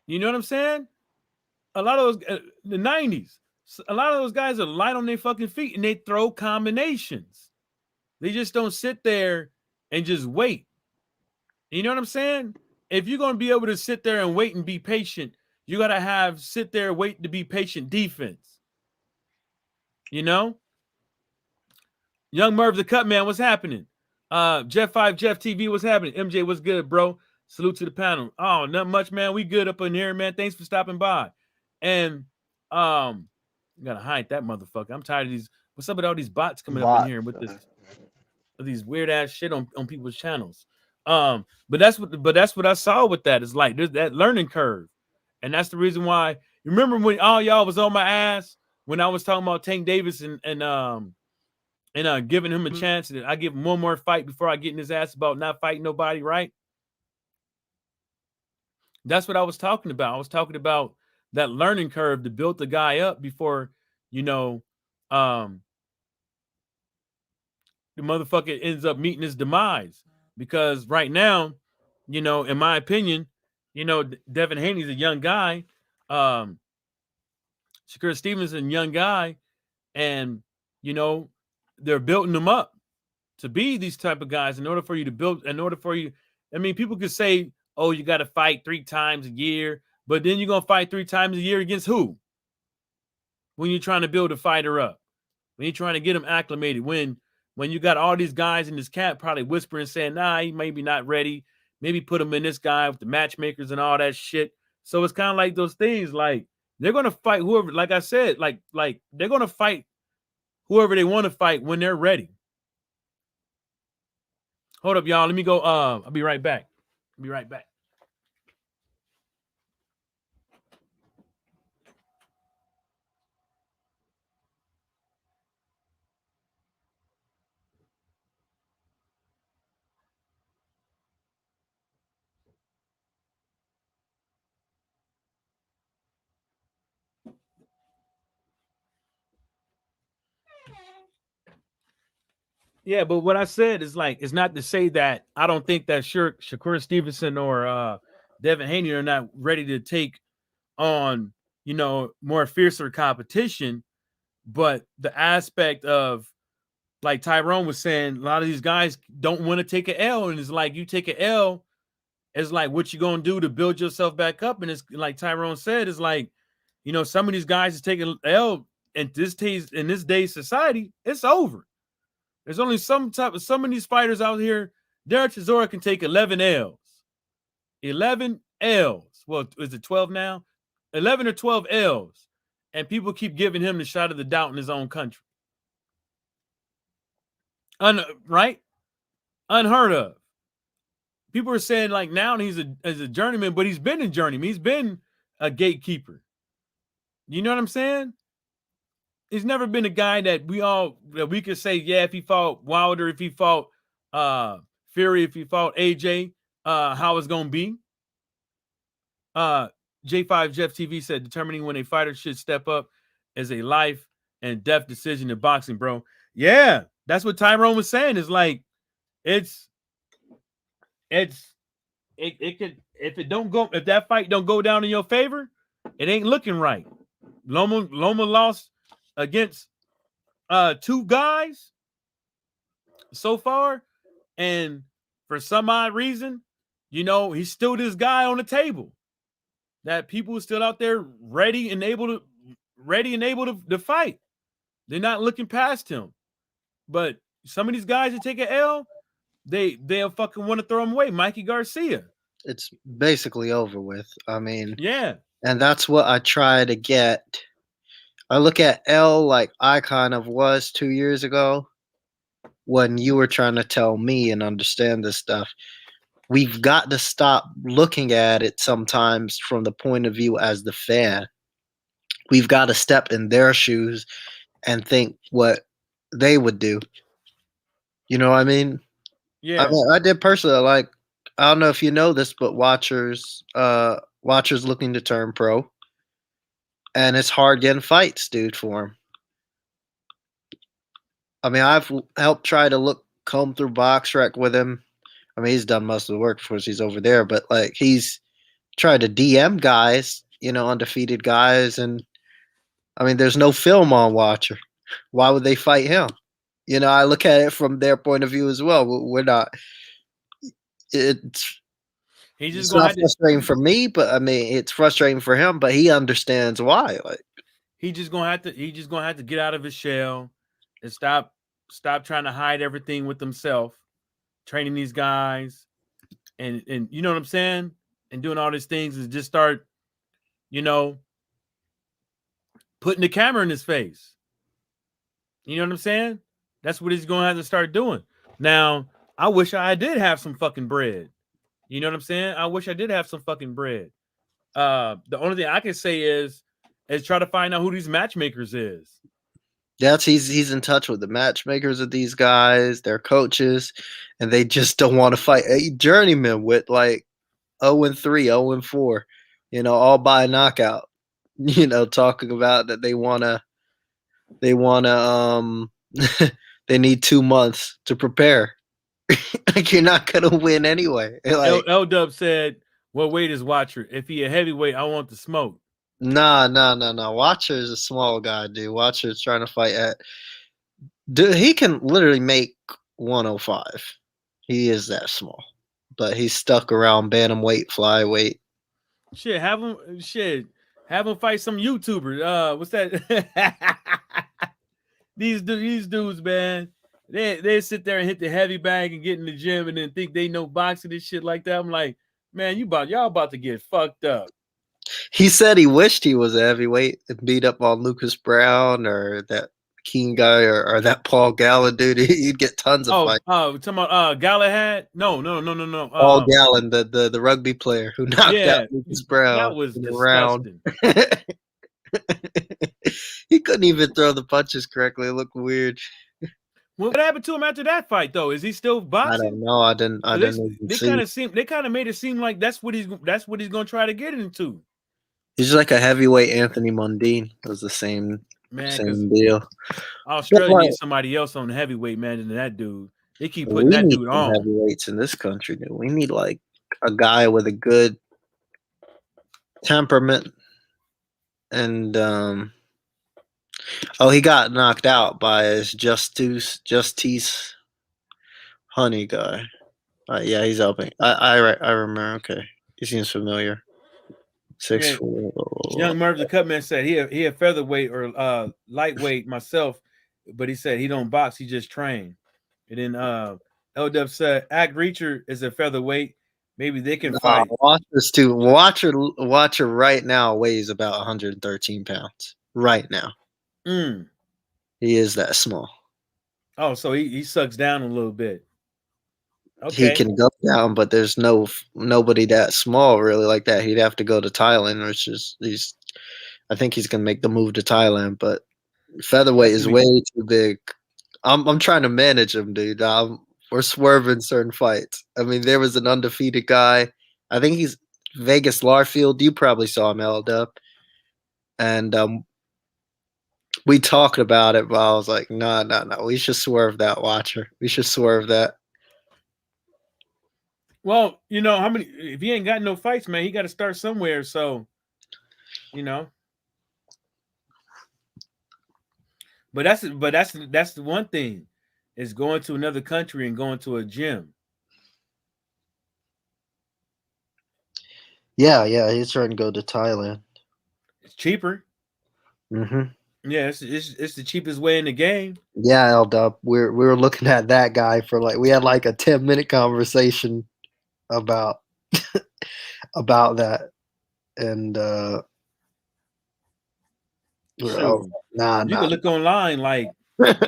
You know what I'm saying? A lot of those the 90s, a lot of those guys are light on their fucking feet and they throw combinations. They just don't sit there and just wait. You know what I'm saying? If you're going to be able to sit there and wait and be patient, you got to have sit there, wait to be patient defense. Young Merv the Cut Man, what's happening? Jeff 5, Jeff TV, what's happening? MJ, what's good, bro? Salute to the panel. Oh, not much, man. We good up in here, man. Thanks for stopping by. And You gotta hide that motherfucker. I'm tired of these. What's up with all these bots coming up in Bots. here with this with these weird ass shit on people's channels? But that's what I saw with that. It's like there's that learning curve, and that's the reason why. You remember when all y'all was on my ass when I was talking about Tank Davis and giving him a chance that I give him one more fight before I get in his ass about not fighting nobody, right? That's what I was talking about. I was talking about that learning curve to build the guy up before, you know, um, the motherfucker ends up meeting his demise. Because right now, in my opinion, Devin Haney's a young guy. Um, Shakur Stevenson, a young guy, and you know, they're building them up to be these type of guys in order for you to build, in order for you. I mean, people could say, oh, you got to fight 3 times a year, but then you're going to fight 3 times a year against who? When you're trying to build a fighter up, when you're trying to get them acclimated, when you got all these guys in this camp probably whispering saying, nah, he maybe not ready. Maybe put him in this guy with the matchmakers and all that shit. So it's kind of like those things, like they're going to fight whoever, like I said, like they're going to fight whoever they want to fight when they're ready. Hold up, y'all. Let me go. I'll be right back. I'll be right back. Yeah, but what I said is like it's not to say that I don't think that Shakur Stevenson or Devin Haney are not ready to take on more fiercer competition, but the aspect of like Tyrone was saying, a lot of these guys don't want to take an L, and it's like you take an L, it's like what you gonna do to build yourself back up, and it's like Tyrone said, it's like some of these guys is taking L in this day's society, it's over. There's only some of these fighters out here. Derek Chisora can take 11 L's. 11 L's. Well, is it 12 now? 11 or 12 L's. And people keep giving him the shot of the doubt in his own country. Right? Unheard of. People are saying like now he's a journeyman, but he's been a journeyman. He's been a gatekeeper. You know what I'm saying? He's never been a guy that we could say, yeah, if he fought Wilder, if he fought Fury, if he fought AJ, how it's gonna be. J5 Jeff TV said determining when a fighter should step up is a life and death decision in boxing, bro. Yeah, that's what Tyrone was saying. Is like it could, if that fight don't go down in your favor, it ain't looking right. Loma lost against 2 guys so far, and for some odd reason, he's still this guy on the table that people are still out there ready and able to fight. They're not looking past him. But some of these guys that take an L, they'll fucking want to throw him away. Mikey Garcia. It's basically over with. I mean, yeah. And that's what I try to get. I look at L like I kind of was 2 years ago when you were trying to tell me and understand this stuff. We've got to stop looking at it sometimes from the point of view as the fan. We've got to step in their shoes and think what they would do. You know what I mean? Yeah. I did personally, like, I don't know if you know this, but watchers looking to turn pro, and it's hard getting fights, dude, for him. I mean, I've helped try to comb through BoxRec with him. I mean, he's done most of the work before he's over there, but like he's tried to DM guys, undefeated guys, and I mean, there's no film on Watcher. Why would they fight him? I look at it from their point of view as well. We're not. It's not frustrating for me, but I mean, it's frustrating for him. But he understands why. Like he's just gonna have to get out of his shell and stop trying to hide everything with himself, training these guys, and you know what I'm saying, and doing all these things, and just start, putting the camera in his face. You know what I'm saying? That's what he's going to have to start doing. Now, I wish I did have some fucking bread. You know what I'm saying? I wish I did have some fucking bread. The only thing I can say is try to find out who these matchmakers is. He's in touch with the matchmakers of these guys, their coaches, and they just don't want to fight. A journeyman with like 0-3, 0-4, all by knockout. Talking about that they wanna they need 2 months to prepare. Like you're not gonna win anyway. Like L-Dub said, "What weight is Watcher? If he a heavyweight, I want the smoke." Nah. Watcher is a small guy, dude. Watcher is trying to fight at. Dude, he can literally make 105. He is that small, but he's stuck around bantamweight, flyweight. Shit, have him fight some YouTuber. What's that? these dudes, man. They sit there and hit the heavy bag and get in the gym and then think they know boxing and shit like that. I'm like, man, y'all about to get fucked up. He said he wished he was a heavyweight and beat up on Lucas Brown or that King guy or that Paul Gallen dude. He'd get tons of fights. Talking about Galahad? No. Paul Gallen, the rugby player who knocked out Lucas Brown. That was disgusting. He couldn't even throw the punches correctly. It looked weird. What happened to him after that fight, though? Is he still boxing? I don't know. I didn't. They kind of made it seem like that's what he's going to try to get into. He's like a heavyweight Anthony Mundine. It was the same deal. Australia needs somebody else on the heavyweight, man, than that dude. They keep putting that dude on. Heavyweights in this country, dude. We need like a guy with a good temperament and he got knocked out by his Justice Honey guy. Yeah, he's helping. I remember. Okay, he seems familiar. 6'4". Young Merv the Cutman said he a featherweight or lightweight myself, but he said he don't box, he just train. And then L-Dub said Act Reacher is a featherweight. Maybe they can fight. Watcher right now weighs about 113 pounds. Right now. He is that small. Oh, so he sucks down a little bit. Okay. He can go down, but there's nobody that small really like that. He'd have to go to Thailand, I think he's gonna make the move to Thailand, but featherweight is way too big. I'm trying to manage him, dude. We're swerving certain fights. I mean, there was an undefeated guy. I think he's Vegas Larfield. You probably saw him held up. And we talked about it, but I was like, no. We should swerve that, Watcher. We should swerve that. Well, how many? If he ain't got no fights, man, he got to start somewhere. So, But that's the one thing is going to another country and going to a gym. Yeah, he's trying to go to Thailand. It's cheaper. Mm-hmm. Yeah, it's the cheapest way in the game. Yeah, L-Dub. We were looking at that guy for we had like a 10-minute conversation about that, and you can look online like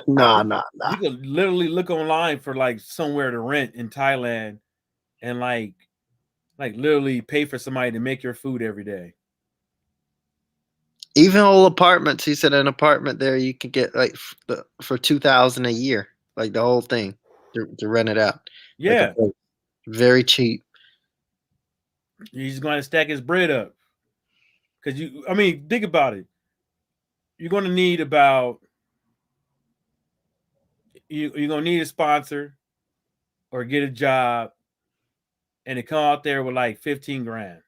nah. You can literally look online for like somewhere to rent in Thailand, and like literally pay for somebody to make your food every day. Even old apartments. He said an apartment there you can get like for $2,000 a year, like the whole thing to rent it out. Yeah, like very cheap. He's going to stack his bread up because think about it. You're going to need you're going to need a sponsor or get a job, and to come out there with like 15 grand.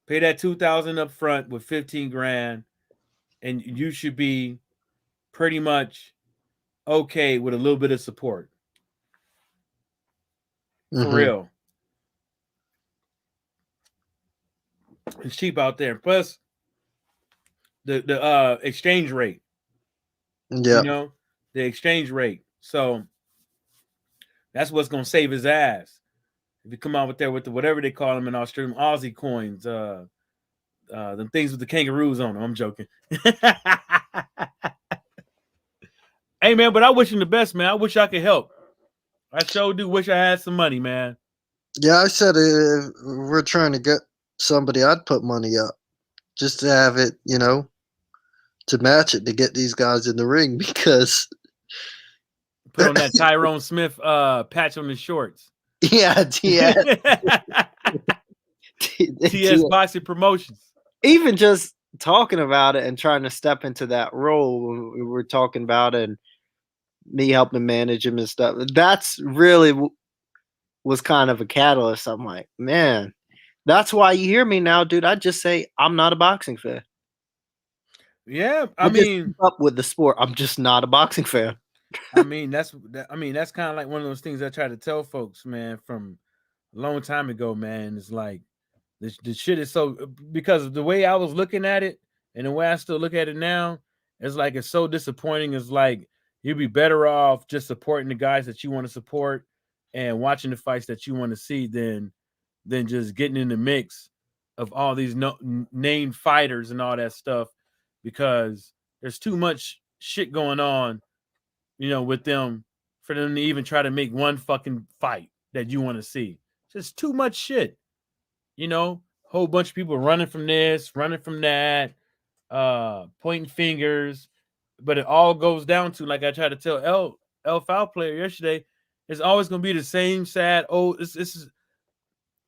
Pay that 2,000 up front with 15 grand, and you should be pretty much okay with a little bit of support. For real. It's cheap out there. Plus the exchange rate. Yeah. The exchange rate. So that's what's gonna save his ass. If you come out with whatever they call them in Australia, Aussie coins, them things with the kangaroos on them. I'm joking. Hey man, but I wish him the best, man. I wish I could help. I sure do wish I had some money, man. Yeah, I said if we're trying to get somebody, I'd put money up just to have it, to match it to get these guys in the ring because Put on that Tyrone Smith patch on his shorts. yeah, TS Boxing Promotions. Even just talking about it and trying to step into that role, we were talking about it and me helping manage him and stuff. That's really was kind of a catalyst. I'm like, man, that's why you hear me now, dude. I just say I'm not a boxing fan. Yeah, I mean, keep up with the sport. I'm just not a boxing fan. I mean, that's kind of like one of those things I try to tell folks, man, from a long time ago, man. It's like the shit is so, because of the way I was looking at it and the way I still look at it now, it's like it's so disappointing. It's like you'd be better off just supporting the guys that you want to support and watching the fights that you want to see than just getting in the mix of all these named fighters and all that stuff, because there's too much shit going on, with them for them to even try to make one fucking fight that you want to see. Just too much shit. Whole bunch of people running from this, running from that, pointing fingers. But it all goes down to, like I tried to tell L Foul Player yesterday, it's always gonna be the same sad, this is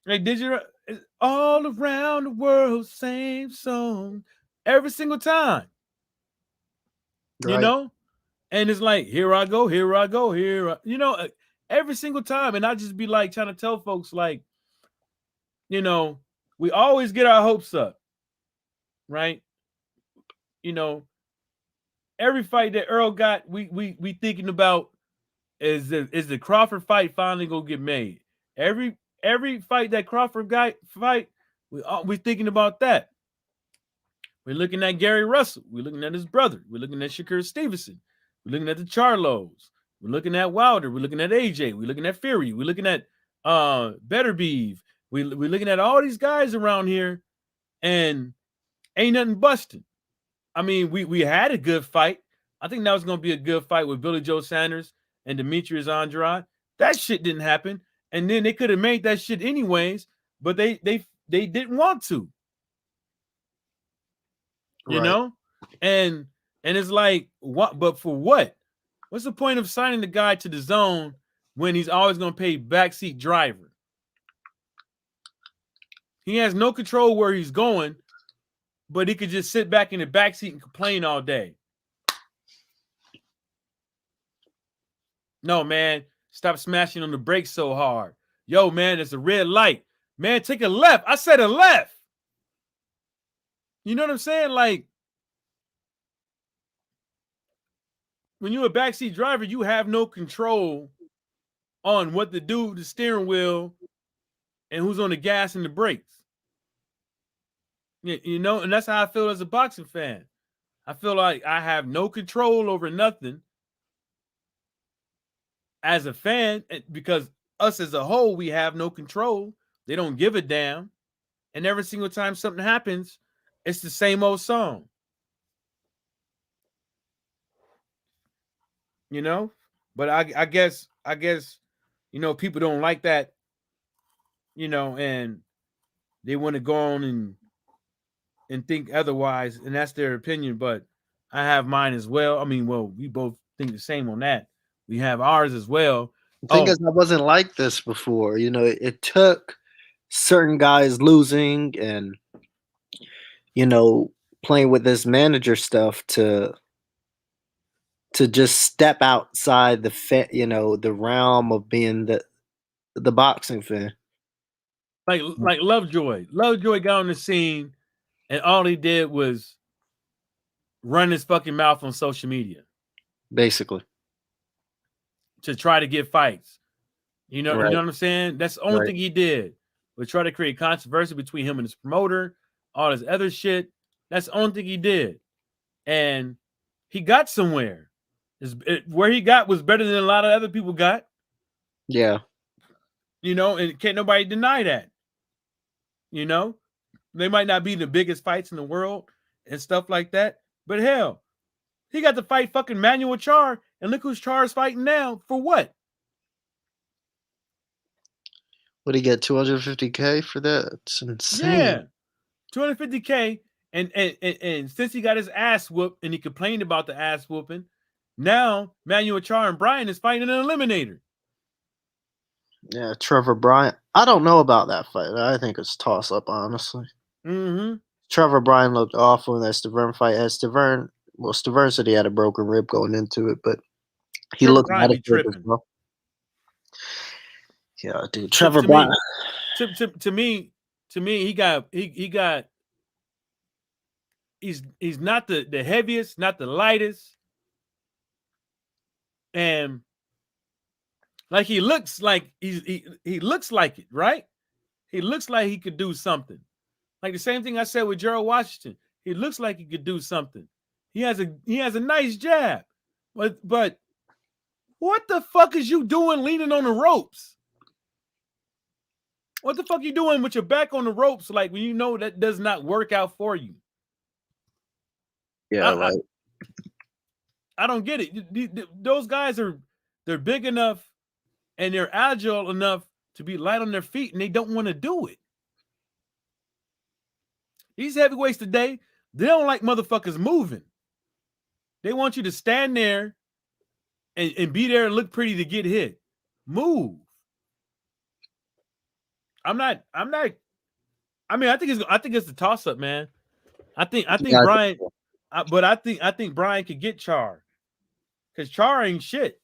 like it's all around the world, same song every single time. Right. And it's like, here I go, every single time. And I just be like trying to tell folks, like, we always get our hopes up, right? Every fight that Earl got, we thinking about is the Crawford fight finally gonna get made. Every fight that Crawford got we thinking about that. We're looking at Gary Russell. We're looking at his brother. We're looking at Shakur Stevenson. We're looking at the Charlos. We're looking at Wilder. We're looking at AJ. We're looking at Fury. We're looking at Better Beef. We're looking at all these guys around here, and ain't nothing busting. I mean, we had a good fight. I think that was going to be a good fight with Billy Joe Sanders and Demetrius Andrade. That shit didn't happen. And then they could have made that shit anyways, but they didn't want to. And it's like, what? But for what? What's the point of signing the guy to the zone when he's always going to pay backseat driver? He has no control where he's going, but he could just sit back in the backseat and complain all day. No, man, stop smashing on the brakes so hard. Yo, man, it's a red light. Man, take a left. I said a left. You know what I'm saying? Like, when you're a backseat driver, you have no control on what to do with the steering wheel and who's on the gas and the brakes. And that's how I feel as a boxing fan. I feel like I have no control over nothing as a fan, because us as a whole, we have no control. They don't give a damn. And every single time something happens, it's the same old song. But I guess people don't like that, and they want to go on and think otherwise, and that's their opinion. But I have mine as well. I mean, well, we both think the same on that. We have ours as well. The thing is, I wasn't like this before. It took certain guys losing and playing with this manager stuff to just step outside the realm of being the boxing fan. Like Lovejoy. Lovejoy got on the scene, and all he did was run his fucking mouth on social media, basically, to try to get fights. Right. You know what I'm saying? That's the only thing he did, was try to create controversy between him and his promoter, all this other shit. That's the only thing he did. And he got somewhere. Where he got was better than a lot of other people got. Yeah. And can't nobody deny that. They might not be the biggest fights in the world and stuff like that. But hell, he got to fight fucking Manuel Char, and look who's Char's fighting now. For what? Would he get 250K for that? It's insane. Yeah. 250K. And since he got his ass whooped and he complained about the ass whooping, now Manuel Char and Brian is fighting an eliminator. Yeah, Trevor Bryan. I don't know about that fight. I think it's toss up, honestly. Mm-hmm. Trevor Bryan looked awful in that Stavern fight. Stavern said he had a broken rib going into it, but he Trevor looked Bryan be adequate as tripping. well. Yeah, dude. Trevor to Bryan. Me, he's not the heaviest, not the lightest, and like he looks like he looks like it, right? He looks like he could do something. Like the same thing I said with Gerald Washington. He looks like he could do something. He has a nice jab. But what the fuck is you doing leaning on the ropes? What the fuck you doing with your back on the ropes like when you know that does not work out for you? Yeah, I don't get it. Those guys they're big enough and they're agile enough to be light on their feet, and they don't want to do it. These heavyweights today, they don't like motherfuckers moving. They want you to stand there and be there and look pretty to get hit. Move. I mean, I think it's the toss up, man. I think Brian, but I think Brian could get Char, because Char ain't shit.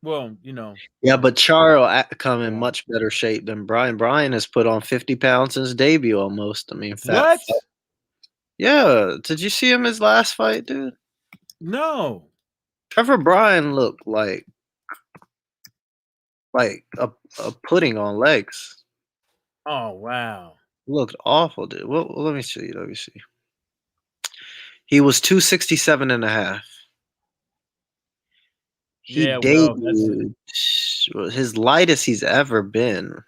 Well, you know. Yeah, but Char will come in much better shape than Brian. Brian has put on 50 pounds since debut almost. I mean, what? Yeah. Did you see him his last fight, dude? No. Trevor Bryan looked like a pudding on legs. Oh, wow. Looked awful, dude. Well, let me see. He was 267 and a half. He debuted his lightest he's ever been.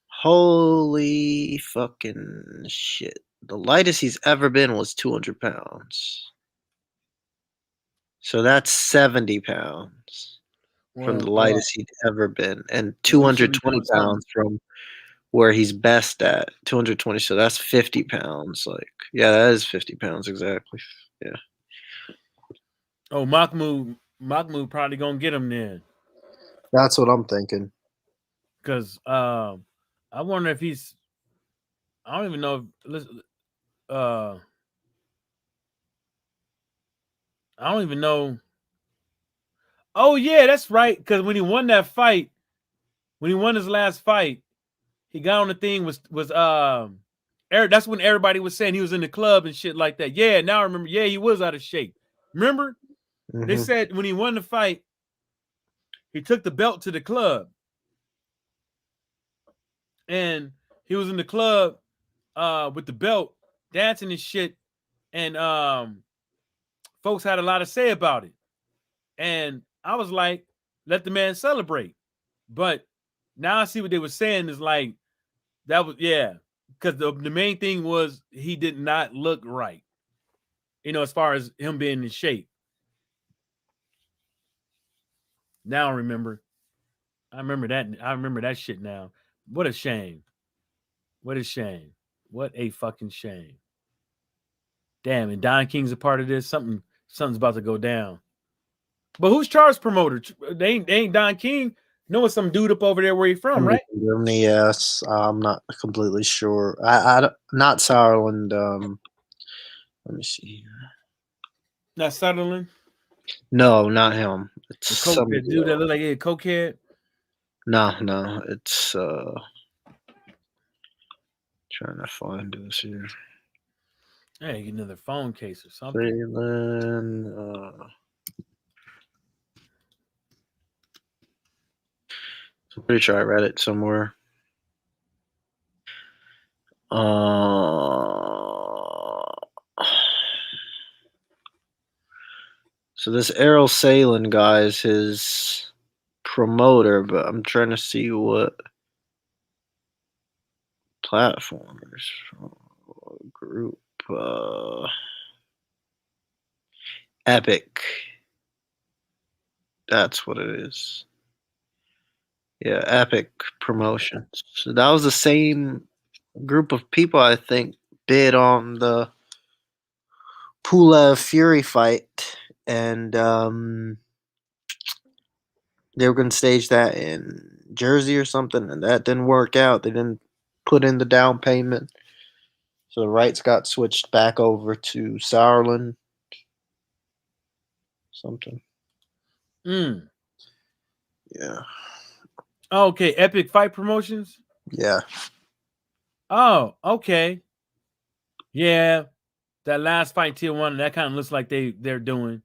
Holy fucking shit. The lightest he's ever been was 200 pounds. So that's 70 pounds from the lightest he'd ever been. And 220 pounds from where he's best at. 220. So that's 50 pounds. Like, yeah, that is 50 pounds exactly. Yeah. Oh, Mahmoud probably gonna get him then. That's what I'm thinking. Because I wonder if he's. I don't even know. I don't even know. Oh yeah, that's right. Because when he won that fight, when he won his last fight, he got on the thing that's when everybody was saying he was in the club and shit like that. Yeah, now I remember. Yeah, he was out of shape. Remember? Mm-hmm. They said when he won the fight, he took the belt to the club. And he was in the club with the belt, dancing and shit. And folks had a lot to say about it. And I was like, let the man celebrate. But now I see what they were saying is like, that was, yeah. Because the main thing was he did not look right. You know, as far as him being in shape. Now I remember that. I remember that shit now. What a shame. What a shame. What a fucking shame. Damn, and Don King's a part of this. Something's about to go down. But who's Char's promoter? They ain't Don King. No, it's some dude up over there where he's from, right? Germany, yes. I'm not completely sure. I not Sauerland. Let me see. Not Sutherland? No, not him. It's the dude that look like a cokehead? No. It's trying to find this here. Hey, get another phone case or something. Phelan, I'm pretty sure I read it somewhere. So this Errol Salen guy is his promoter, but I'm trying to see what Platformers. Group. Epic. That's what it is. Yeah, Epic Promotions. So that was the same group of people, I think, bid on the Pulev Fury fight, and they were going to stage that in Jersey or something, and that didn't work out. They didn't put in the down payment, so the rights got switched back over to Sauerland. Something. Mm. Yeah. Okay, Epic Fight Promotions. Yeah. Oh, okay. Yeah, that last fight tier 1, that kind of looks like they're doing,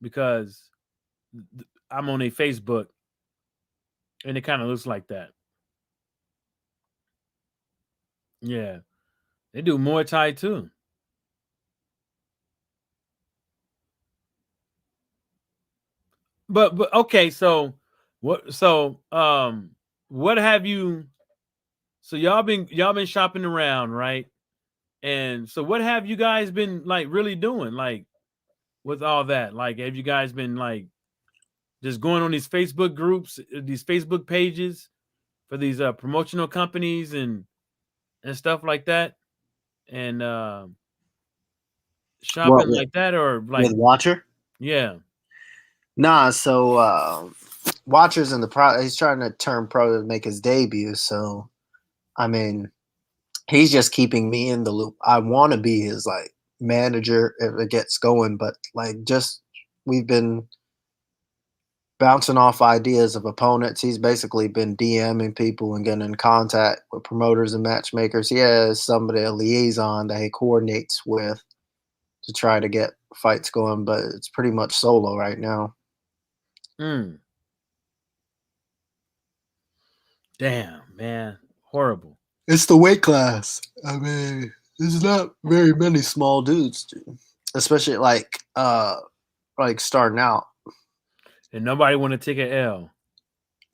because I'm on a Facebook and it kind of looks like that. Yeah, they do Muay Thai too. But okay, so what? So what have you? So y'all been shopping around, right? And so what have you guys been like really doing, like with all that? Like, have you guys been like just going on these Facebook groups, these Facebook pages for these promotional companies and stuff like that, and What shopping like that, or like, with Watcher? yeah. Nah, so Watcher's in the pro. He's trying to turn pro to make his debut. So, I mean, he's just keeping me in the loop. I want to be his like manager if it gets going, but like just we've been bouncing off ideas of opponents. He's basically been DMing people and getting in contact with promoters and matchmakers. He has somebody, a liaison that he coordinates with to try to get fights going, but it's pretty much solo right now. Mm. Damn, man, horrible. It's the weight class. I mean, there's not very many small dudes, dude. Especially like starting out. And nobody want to take an L.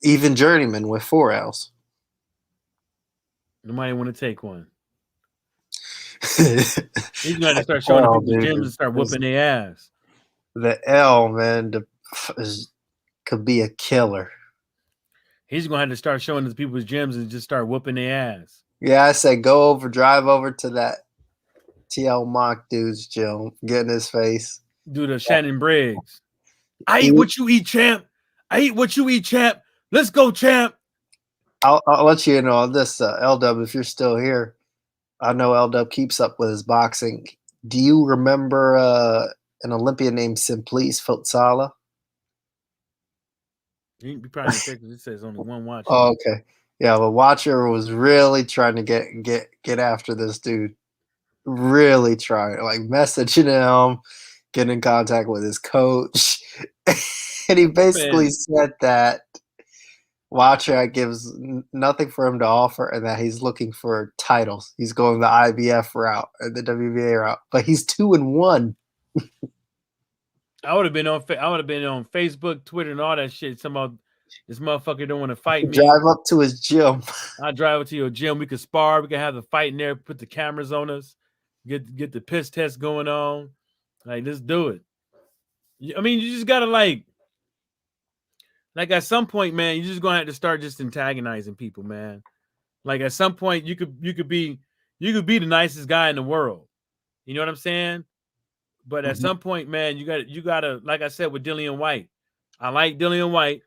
Even journeyman with 4 L's. Nobody want to take one. He's He's going to start showing the people's gyms and start whooping their ass. The L, man, could be a killer. He's going to have to start showing the people's gyms and just start whooping their ass. Yeah, I say drive over to that TL Mock dude's gym, get in his face. Do the Shannon Briggs. I eat what you eat, champ. I eat what you eat, champ. Let's go, champ. I'll let you know on this, LW, if you're still here. I know LW keeps up with his boxing. Do you remember an Olympian named Simplice Futsala? You probably check because it says only one watcher. Oh, okay. Yeah, the watcher was really trying to get after this dude. Really trying, like messaging him, getting in contact with his coach. And he basically said that Watcher gives nothing for him to offer and that he's looking for titles. He's going the IBF route or the WBA route, but he's 2-1. I would have been on Facebook, Twitter, and all that shit. Somehow this motherfucker don't want to fight me. Drive up to his gym. I'll drive up to your gym. We could spar. We could have the fight in there. Put the cameras on us. Get the piss test going on. Like, let's do it. I mean, you just gotta like at some point, man, you're just gonna have to start just antagonizing people, man. Like at some point, you could be the nicest guy in the world. You know what I'm saying? But at some point, man, you gotta, like I said with Dillian White. I like Dillian White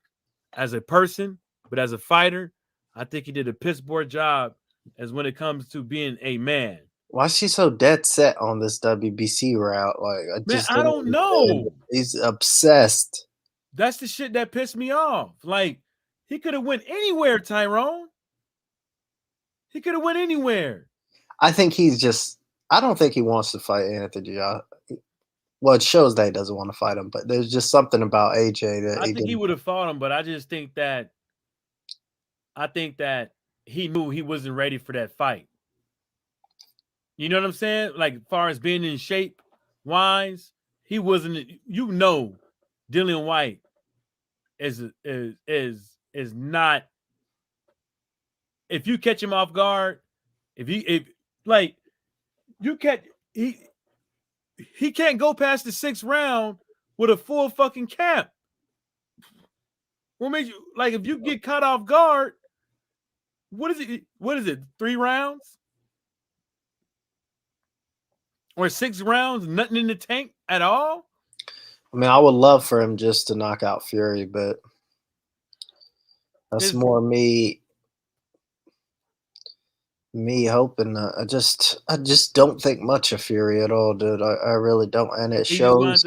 as a person, but as a fighter, I think he did a piss poor job as when it comes to being a man. Why is she so dead set on this WBC route? Like, I don't know. He's obsessed. That's the shit that pissed me off. Like, he could have went anywhere, Tyrone. He could have went anywhere. I think I don't think he wants to fight Anthony Joshua. Well, it shows that he doesn't want to fight him, but there's just something about AJ that I think he would have fought him, but I just think that he knew he wasn't ready for that fight. You know what I'm saying? Like, as far as being in shape wise, he wasn't. Dillian White is not. If you catch him off guard, if like you can't he can't go past the 6th round with a full fucking camp. What makes you like if you get caught off guard? What is it? What is it? 3 rounds or 6 rounds? Nothing in the tank at all. I mean, I would love for him just to knock out Fury, but that's more me hoping. I just don't think much of Fury at all, dude. I really don't, and it shows.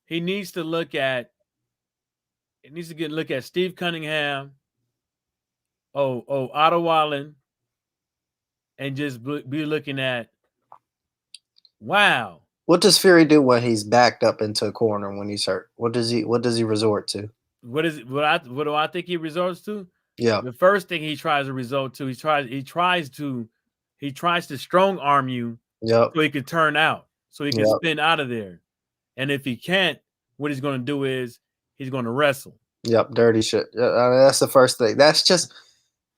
He needs to look at. It needs to look at Steve Cunningham. Otto Wallen, and just be looking at. Wow. What does Fury do when he's backed up into a corner when he's hurt? What does he resort to? What do I think he resorts to? Yeah. The first thing he tries to resort to, he tries to strong arm you so he can turn out, so he can spin out of there. And if he can't, what he's going to do is he's going to wrestle. Yep, dirty shit. I mean, that's the first thing. That's just,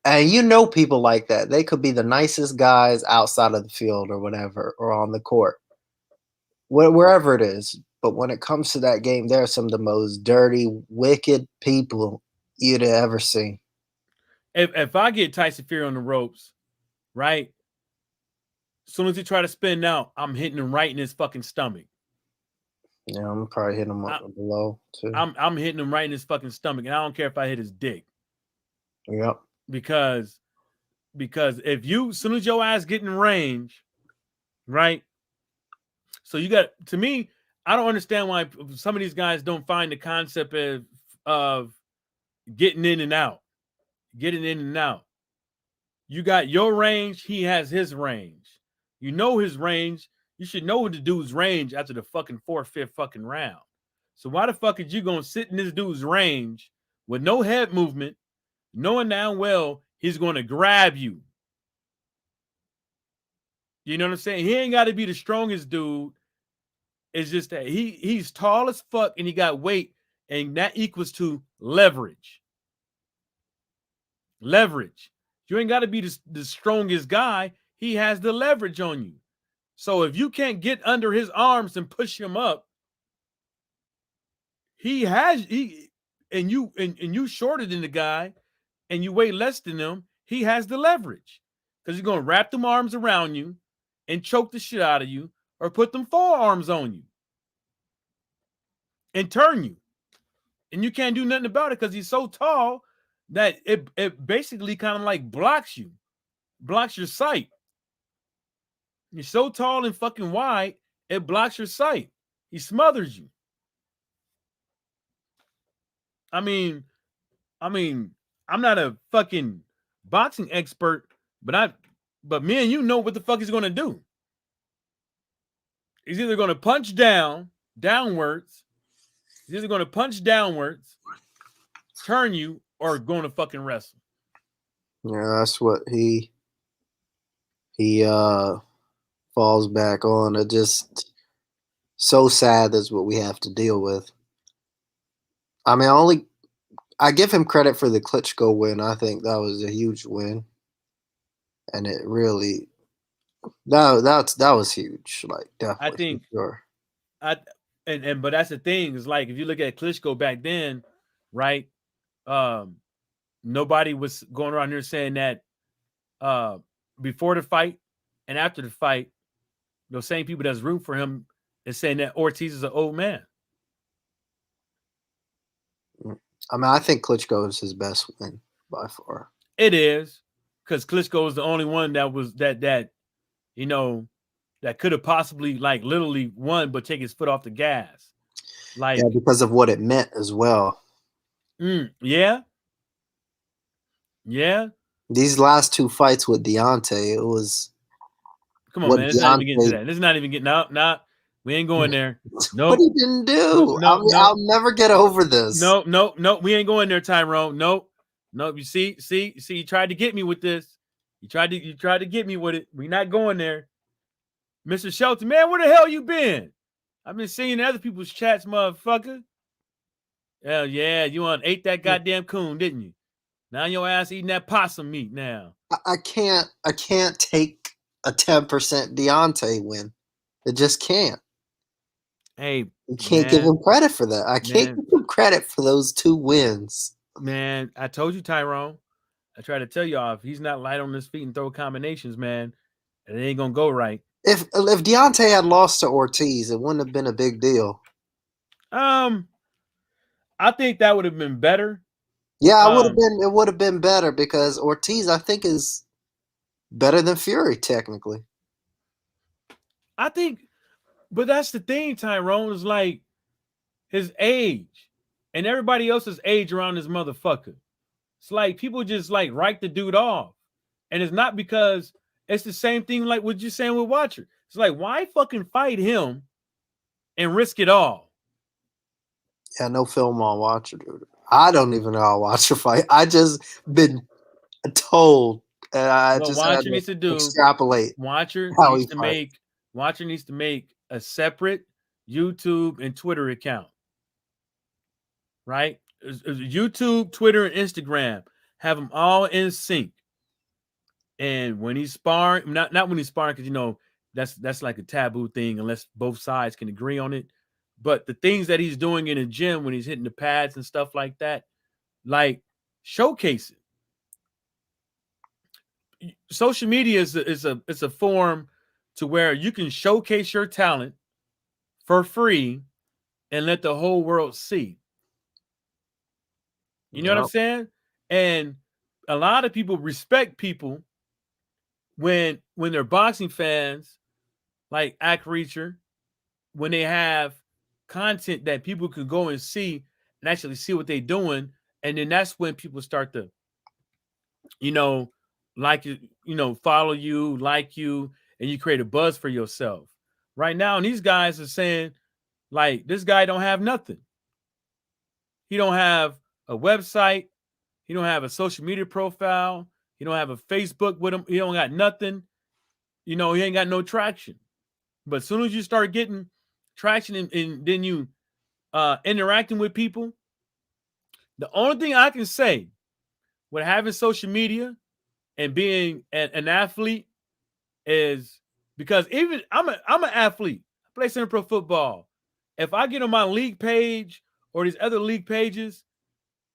and you know, people like that. They could be the nicest guys outside of the field or whatever, or on the court, wherever it is. But when it comes to that game, they're some of the most dirty, wicked people you'd ever seen. If I get Tyson Fury on the ropes, right, as soon as he try to spin out, I'm hitting him right in his fucking stomach. Yeah, I'm probably hitting him up below too. I'm hitting him right in his fucking stomach, and I don't care if I hit his dick. Yep. Because if you, as soon as your ass get in range, right? So you got, to me, I don't understand why some of these guys don't find the concept of getting in and out. Getting in and out. You got your range, he has his range. You know his range. You should know the dude's range after the fucking 4th, 5th fucking round. So why the fuck is you gonna sit in this dude's range with no head movement, knowing damn well he's gonna grab you? You know what I'm saying? He ain't got to be the strongest dude. It's just that he's tall as fuck and he got weight, and that equals to leverage. Leverage. You ain't got to be the strongest guy. He has the leverage on you. So if you can't get under his arms and push him up, and you shorter than the guy and you weigh less than him, he has the leverage. Because he's gonna wrap them arms around you and choke the shit out of you, or put them forearms on you and turn you. And you can't do nothing about it because he's so tall that it basically kind of like blocks you, blocks your sight. You're so tall and fucking wide, it blocks your sight. He smothers you. I mean, I'm not a fucking boxing expert, but me and you know what the fuck he's gonna do. He's either gonna punch downwards. He's either gonna punch downwards, turn you, or gonna fucking wrestle. Yeah, that's what he falls back on. It just so sad. That's what we have to deal with. I mean, I give him credit for the Klitschko win. I think that was a huge win, and it really that was huge. Like, definitely, I think sure. But that's the thing, is like, if you look at Klitschko back then, right? Nobody was going around here saying that before the fight and after the fight, those same people that's rooting for him is saying that Ortiz is an old man. I mean, I think Klitschko is his best win by far. It is, because Klitschko is the only one that you know, that could have possibly, like, literally won, but take his foot off the gas. Like, yeah, because of what it meant as well. Yeah. These last 2 fights with Deontay, it was. Come on, man. Let's not even get into that. Let's not even get nah. We ain't going there. No, what he didn't do. I'll never get over this. No. We ain't going there, Tyrone. No. You see, you tried to get me with this. You tried to get me with it. We not going there. Mr. Shelton, man, where the hell you been? I've been seeing other people's chats, motherfucker. Hell yeah, you ate that goddamn coon, didn't you? Now your ass eating that possum meat now. I can't take a 10% Deontay win. It just can't. Hey, You can't give him credit for that. I can't give him credit for those 2 wins. Man, I told you, Tyrone. I tried to tell y'all, if he's not light on his feet and throw combinations, man, it ain't gonna go right. If Deontay had lost to Ortiz, it wouldn't have been a big deal. I think that would have been better. Yeah, it would have been better because Ortiz, I think, is better than Fury technically. I think, but that's the thing, Tyrone, is like his age and everybody else's age around this motherfucker. It's like people just like write the dude off. And it's not because it's the same thing like what you're saying with Watcher. It's like, why fucking fight him and risk it all? Yeah, no film on Watcher, dude. I don't even know how Watcher fight. I just been told, and I what just Watcher needs to do. Extrapolate. Watcher needs to make a separate YouTube and Twitter account. Right? YouTube, Twitter, and Instagram. Have them all in sync. And when he's sparring, not when he's sparring, because you know that's like a taboo thing unless both sides can agree on it. But the things that he's doing in the gym when he's hitting the pads and stuff like that, like showcase it. Social media is a form to where you can showcase your talent for free and let the whole world see. You know what I'm saying? And a lot of people respect people when they're boxing fans, like Act Reacher, when they have content that people could go and see and actually see what they're doing. And then that's when people start to, like you, follow you, like you, and you create a buzz for yourself. Right now, and these guys are saying, like, this guy don't have nothing. He don't have a website. He don't have a social media profile. He don't have a Facebook with him. He don't got nothing. He ain't got no traction. But as soon as you start getting traction and then you interacting with people, the only thing I can say with having social media and being an athlete is because even I'm an athlete. I play center pro football. If I get on my league page or these other league pages,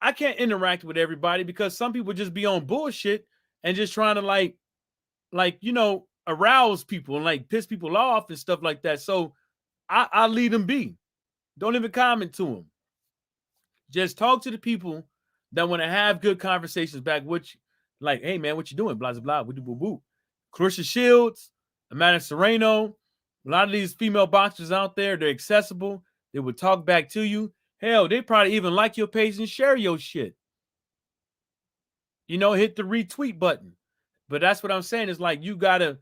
I can't interact with everybody because some people just be on bullshit and just trying to arouse people and like piss people off and stuff like that. So I leave them be. Don't even comment to them. Just talk to the people that want to have good conversations back with you. Like, hey man, what you doing? Blah blah blah. Boo boo. Clarissa Shields, Amanda Serrano, a lot of these female boxers out there, they're accessible. They would talk back to you. Hell, they probably even like your page and share your shit. Hit the retweet button. But that's what I'm saying. Is like you gotta.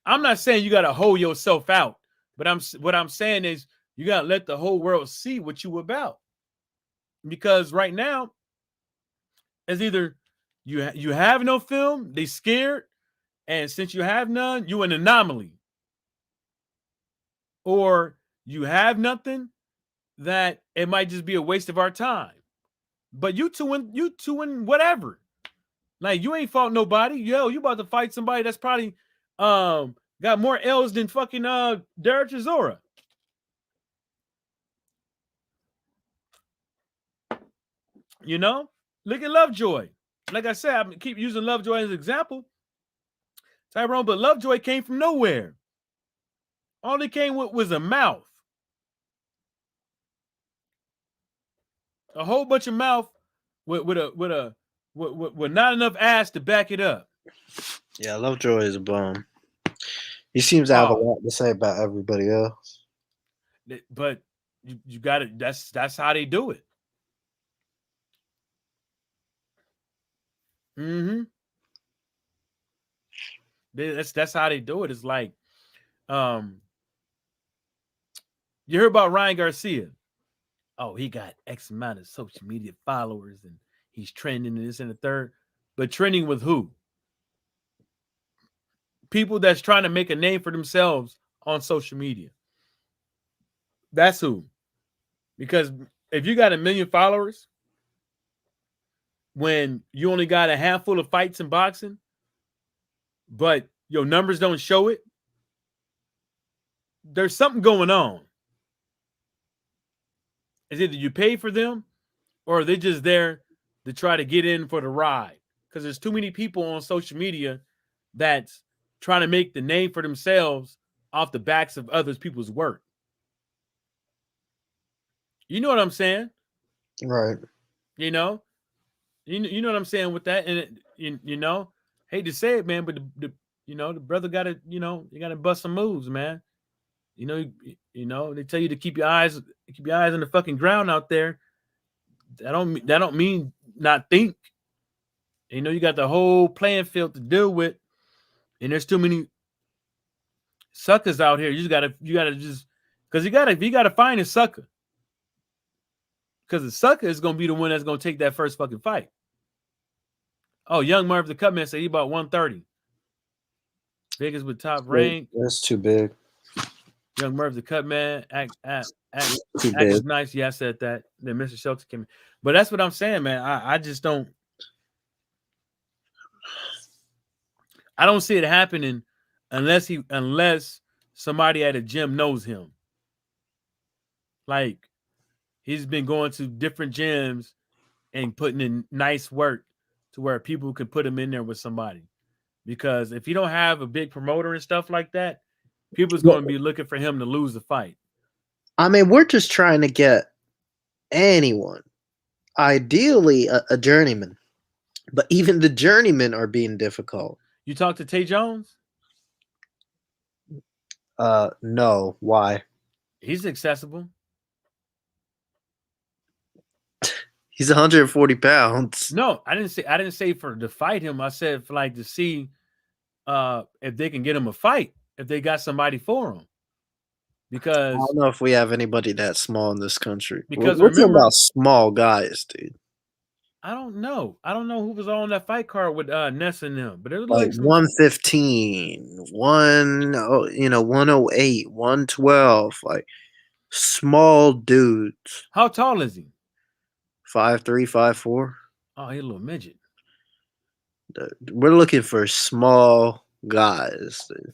I'm not saying you gotta hold yourself out, but what I'm saying is you gotta let the whole world see what you about. Because right now, it's either you have no film, they scared, and since you have none, you an anomaly. Or you have nothing that it might just be a waste of our time. But you two and whatever. Like you ain't fought nobody. Yo, you about to fight somebody that's probably got more L's than fucking Derek Chisora. Look at Lovejoy. Like I said, I keep using Lovejoy as an example. Tyrone, but Lovejoy came from nowhere. All he came with was a mouth. A whole bunch of mouth with not enough ass to back it up. Yeah, Lovejoy is a bum. He seems to have a lot to say about everybody else. But you got it. That's how they do it. Mm-hmm. That's how they do it. It's like, you heard about Ryan Garcia? Oh, he got X amount of social media followers and he's trending and this and the third. But trending with who? People that's trying to make a name for themselves on social media. That's who. Because if you got 1 million followers, when you only got a handful of fights in boxing, but your numbers don't show it, there's something going on. It's either you pay for them or they're just there to try to get in for the ride. Because there's too many people on social media that's trying to make the name for themselves off the backs of others people's work. You know what I'm saying? Right. You know, you know what I'm saying with that, and hate to say it, man, but the brother got to you got to bust some moves, man. They tell you to keep your eyes on the fucking ground out there. That don't mean not think. You got the whole playing field to deal with, and there's too many suckers out here. You gotta just because you gotta find a sucker. Because the sucker is gonna be the one that's gonna take that first fucking fight. Oh, Young Murph the Cutman said he about 130. Biggest with top rank. That's too big. Young Murph the Cutman Too act is big. nice. Yeah, I said that. Then Mr. Shelter came in. But that's what I'm saying, man. I just don't. I don't see it happening unless somebody at a gym knows him. Like he's been going to different gyms and putting in nice work to where people can put him in there with somebody. Because if you don't have a big promoter and stuff like that, people's going to be looking for him to lose the fight. I mean, we're just trying to get anyone, ideally a journeyman, but even the journeymen are being difficult. You talk to Tay Jones? No. Why? He's accessible. He's 140 pounds. No, I didn't say for to fight him. I said for like to see if they can get him a fight, if they got somebody for him. Because I don't know if we have anybody that small in this country. Because we're talking remember, about small guys, dude. I don't know. I don't know who was on that fight card with Ness and them, but it was Like 115, 108, 112, like small dudes. How tall is he? 5'3", 5'4". Oh, he's a little midget. We're looking for small guys, dude.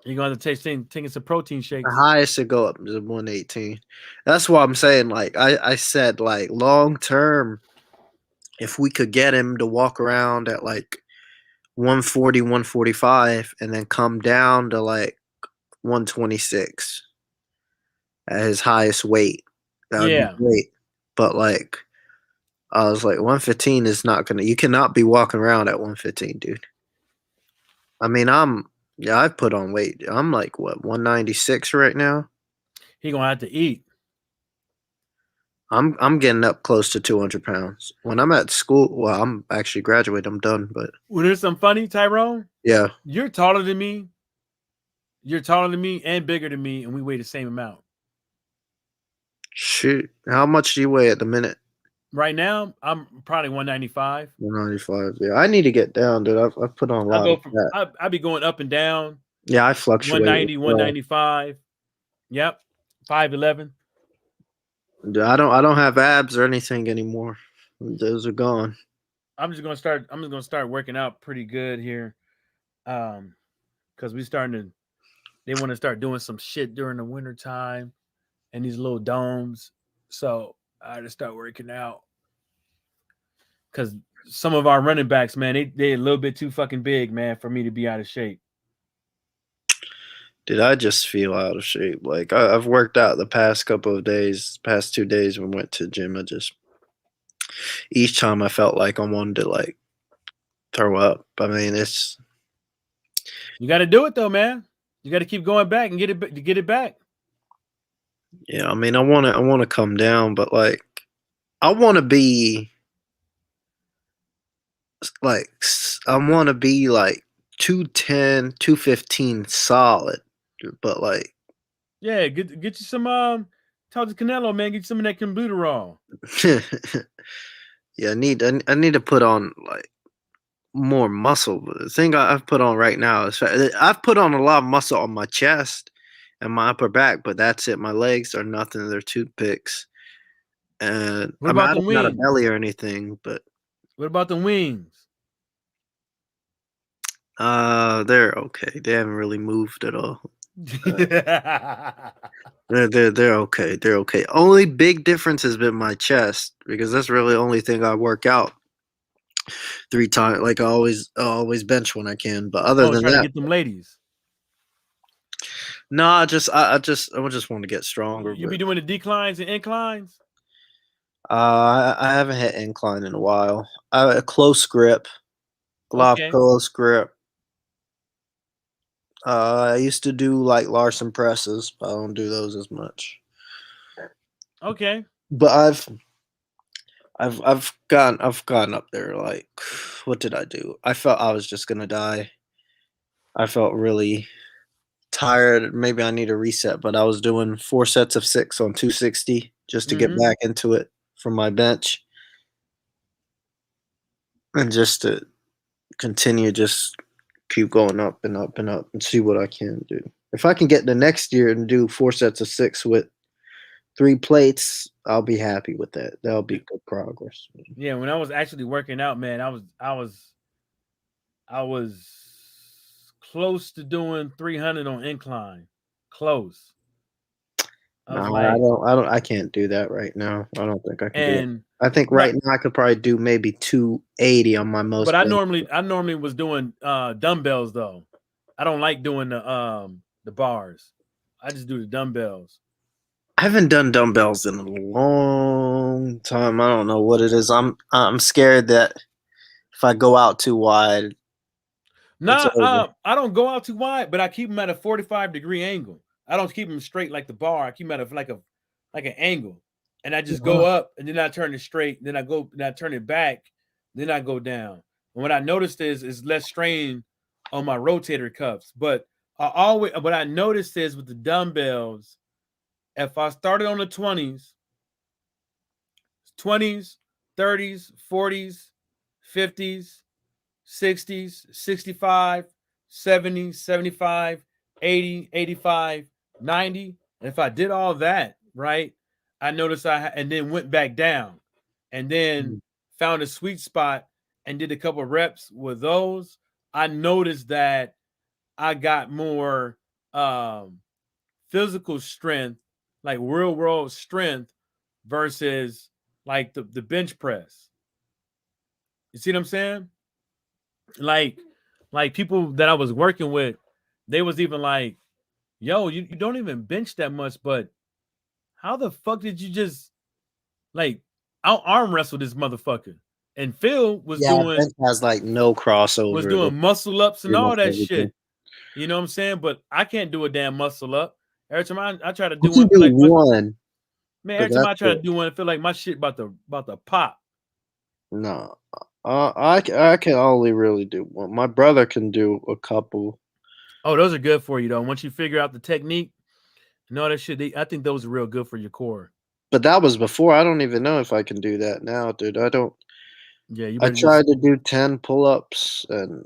You're going to taking some protein shakes. The highest to go up is 118. That's why I'm saying, like, I said, like, long term, if we could get him to walk around at like 140, 145, and then come down to like 126 at his highest weight, that would be great. But like, I was like, 115 is not gonna. You cannot be walking around at 115, dude. I mean, I've put on weight. I'm like what 196 right now. He gonna have to eat. I'm getting up close to 200 pounds. When I'm at school, well, I'm actually graduated. I'm done. But well, there's some funny, Tyrone. Yeah, you're taller than me. You're taller than me and bigger than me, and we weigh the same amount. Shoot, how much do you weigh at the minute? Right now, I'm probably 195. 195. Yeah, I need to get down, dude. I've put on a lot. I be going up and down. Yeah, I fluctuate. 190, 195. Yep, 5'11". Dude, I don't have abs or anything anymore. Those are gone. I'm just gonna start working out pretty good here, because they want to start doing some shit during the winter time, and these little domes. So I just start working out because some of our running backs, man, they a little bit too fucking big, man, for me to be out of shape. Dude, I just feel out of shape. Like I've worked out the past couple of days, past 2 days when I went to the gym. Each time I felt like I wanted to like throw up. I mean, you got to do it though, man. You got to keep going back and get it back. Yeah, I mean, I want to come down, but like, I want to be like 210, 215 solid, but like, yeah, get you some talk to Canelo, man. Get you some of that Clenbuterol. Yeah, I need to put on like more muscle. But the thing I've put on right now is I've put on a lot of muscle on my chest and my upper back, but that's it. My legs are nothing. They're toothpicks. And what about the wings? Not a belly or anything, but what about the wings? They're okay. They haven't really moved at all. They're okay. They're okay. Only big difference has been my chest because that's really the only thing I work out 3 times. Like I always bench when I can. But other Oh, than trying to that, get them ladies. no, I just want to get stronger. You But be doing the declines and inclines? I haven't hit incline in a while. A close grip, a lot of Okay. close grip. I used to do like Larson presses, but I don't do those as much. Okay. But I've gotten up there. Like, what did I do? I felt I was just gonna die. I felt really tired. Maybe I need a reset. But I was doing 4 sets of 6 on 260 just to get Mm-hmm. back into it from my bench, and just to continue, just keep going up and up and up and see what I can do. If I can get the next year and do 4 sets of 6 with 3 plates, I'll be happy with that. That'll be good progress. Yeah, when I was actually working out, man, I was close to doing 300 on incline. Close. I No, was I like, don't. I don't. I can't do that right now. I don't think I can do it. and I think not, right now I could probably do maybe 280 on my but most I bench. normally was doing dumbbells though. I don't like doing the bars. I just do the dumbbells. I haven't done dumbbells in a long time. I don't know what it is. I'm scared that if I go out too wide, it's Nah, over. I don't go out too wide, but I keep them at a 45-degree angle. I don't keep them straight like the bar. I keep them at like an angle, and I just go up, and then I turn it straight. Then I turn it back. Then I go down. And what I noticed is less strain on my rotator cuffs. But what I noticed is with the dumbbells, if I started on the 20s, 30s, 40s, 50s, 60s, 65, 70, 75, 80, 85, 90. And if I did all that, right, I noticed and then went back down and then found a sweet spot and did a couple of reps with those. I noticed that I got more physical strength, like real world strength versus like the bench press. You see what I'm saying? Like people that I was working with, they was even like, yo, you don't even bench that much, but how the fuck did you just like out arm wrestle this motherfucker? And Phil Yeah, bench has like no was crossover with doing muscle ups and pretty all much that everything. shit. You know what I'm saying? But I can't do a damn muscle up. Every time I try to I do one, can I feel do like one, man, but every time that's I try to it. do one, I feel like my shit about to pop. No, I can only really do one. My brother can do a couple. Oh, those are good for you though. Once you figure out the technique and all that shit, I think those are real good for your core. But that was before. I don't even know if I can do that now, dude. I don't. Yeah, you I better just tried to do 10 pull-ups and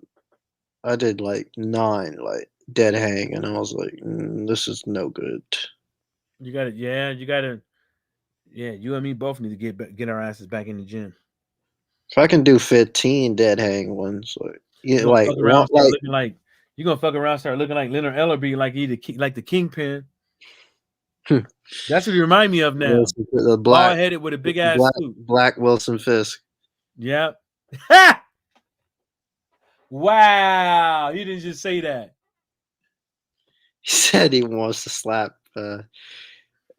I did like 9, like dead hang, and I was like, this is no good. you gotta yeah, you gotta yeah, you and me both need to get our asses back in the gym. If I can do 15 dead hang ones, like yeah, You're gonna like fuck around, one, and start looking like you're gonna fuck around, start looking like Leonard Ellerby, like like the kingpin. That's what you remind me of now. the Bald headed with a big ass suit. black Wilson Fisk. Yep. Wow, he didn't just say that. He said he wants to slap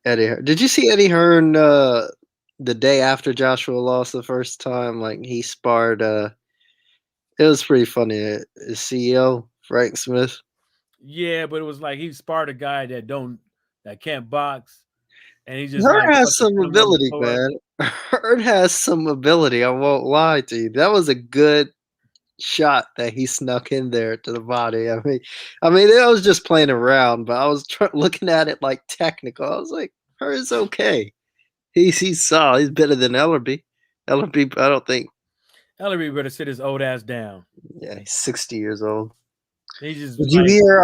Eddie. Did you see Eddie Hearn the day after Joshua lost the first time? Like he sparred. It was pretty funny. His CEO Frank Smith. Yeah, but it was like he sparred a guy that can't box, and he just Hearn like has fucking some put him on the ability, floor. man. Hearn has some ability. I won't lie to you. That was a good shot that he snuck in there to the body. I mean, I was just playing around, but I was looking at it like technical. I was like, Hearn's okay. He's solid. He's better than Ellerby. Ellerby, I don't think. Ellerby better sit his old ass down. Yeah, he's 60 years old. He just Did you like hear?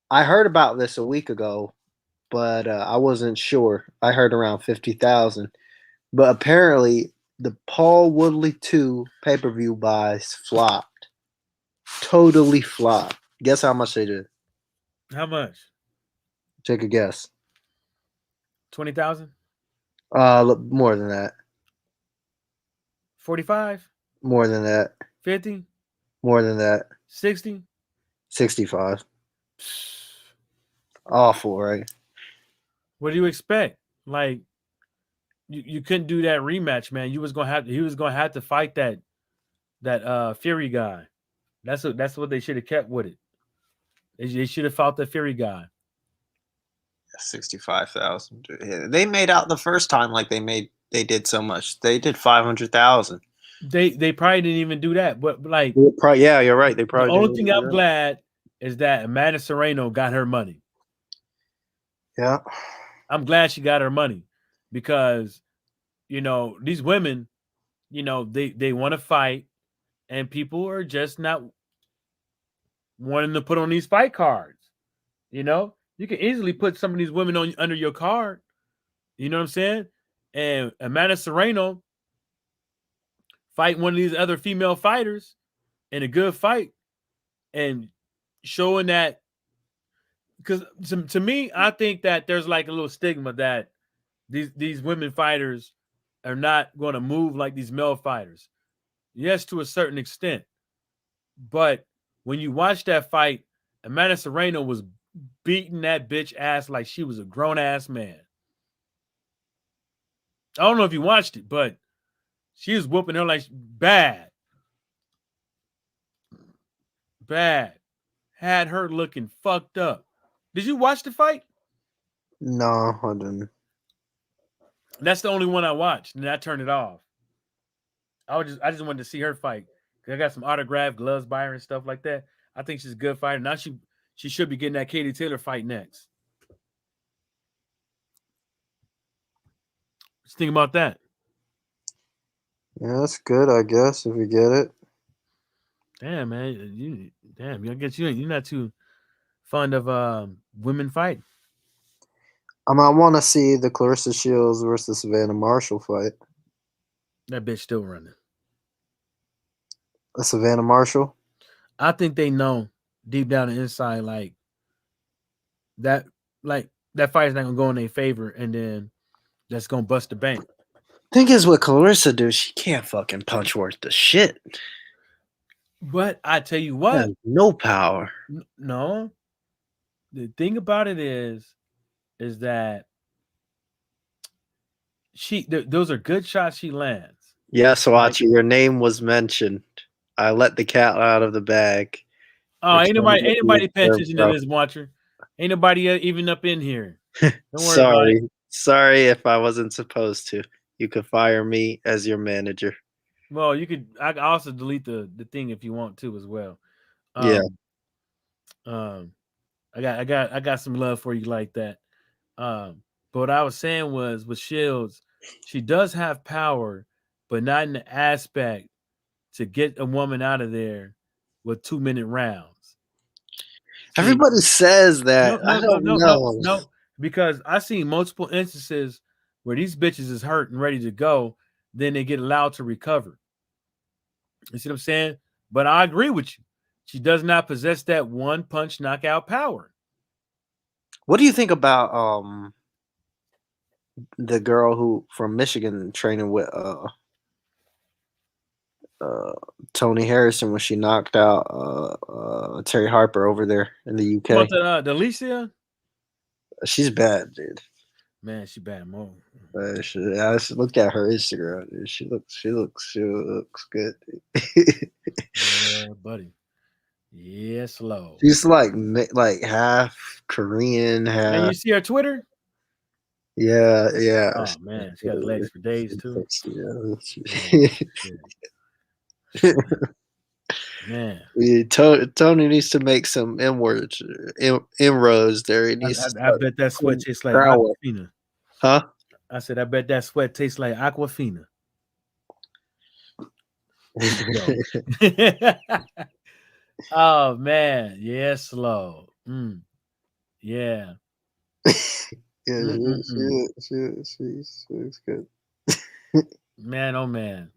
I heard about this a week ago, but I wasn't sure. I heard around 50,000, but apparently the Paul Woodley 2 pay-per-view buys flopped. Totally flop. Guess how much they did? How much? Take a guess. 20,000? More than that. 45? More than that. 50? More than that. 60? 65. Awful, right? What do you expect? Like you couldn't do that rematch, man. He was gonna have to fight that Fury guy. That's what they should have kept with it. They should have fought the Fury guy. 65,000. They made out the first time like they did so much. They did 500,000. They probably didn't even do that, but like Yeah, you're right. They the probably only didn't thing do I'm that. glad is that Amanda Serrano got her money. Yeah. I'm glad she got her money because these women, they want to fight, and people are just not wanting to put on these fight cards. You can easily put some of these women on under your card. You know what I'm saying? And Amanda Serrano fight one of these other female fighters in a good fight and showing that, because to me, I think that there's like a little stigma that these women fighters are not going to move like these male fighters. Yes, to a certain extent. But when you watch that fight, Amanda Serrano was beating that bitch ass like she was a grown ass man. I don't know if you watched it, but she was whooping her like bad. Bad. Had her looking fucked up. Did you watch the fight? No, I didn't. That's the only one I watched, and I turned it off. I just wanted to see her fight. I got some autographed gloves by her and stuff like that. I think she's a good fighter. Now she should be getting that Katie Taylor fight next. Just think about that. Yeah, that's good, I guess, if we get it. Damn, man. I guess you're not too fond of women fighting. I want to see the Clarissa Shields versus Savannah Marshall fight. That bitch still running. Savannah Marshall? I think they know deep down the inside, like that fight is not gonna go in their favor, and then that's gonna bust the bank. Thing is, what Clarissa do, she can't fucking punch worth the shit. But I tell you what, no power. No. The thing about it is that those are good shots she lands. Yes, Wachi, your name was mentioned. I let the cat out of the bag. Oh, ain't nobody paying attention to this, Watcher. Ain't nobody even up in here. Don't worry about it. Sorry if I wasn't supposed to. You could fire me as your manager. Well, you could. I could also delete the thing if you want to as well. Yeah. I got some love for you like that. But what I was saying was with Shields, she does have power, but not in the aspect to get a woman out of there with 2-minute rounds. Everybody says that. No, because I've seen multiple instances where these bitches is hurt and ready to go, then they get allowed to recover. You see what I'm saying? But I agree with you. She does not possess that one punch knockout power. What do you think about the girl who from Michigan training with Tony Harrison when she knocked out Terry Harper over there in the UK? What the Alicia? She's bad, dude. Man, she bad mo. I should look at her Instagram, dude. She looks good. Yeah, buddy. Yeah, slow. She's like half Korean, half. And you see her Twitter? Yeah. Oh man, she got legs for days too. Yeah. Man, Tony needs to make some inroads there. He needs. I bet that sweat tastes like Aquafina. Huh? I said, I bet that sweat tastes like Aquafina. Oh man, yeah, slow. Yeah. Yeah, she's good. Man, oh man.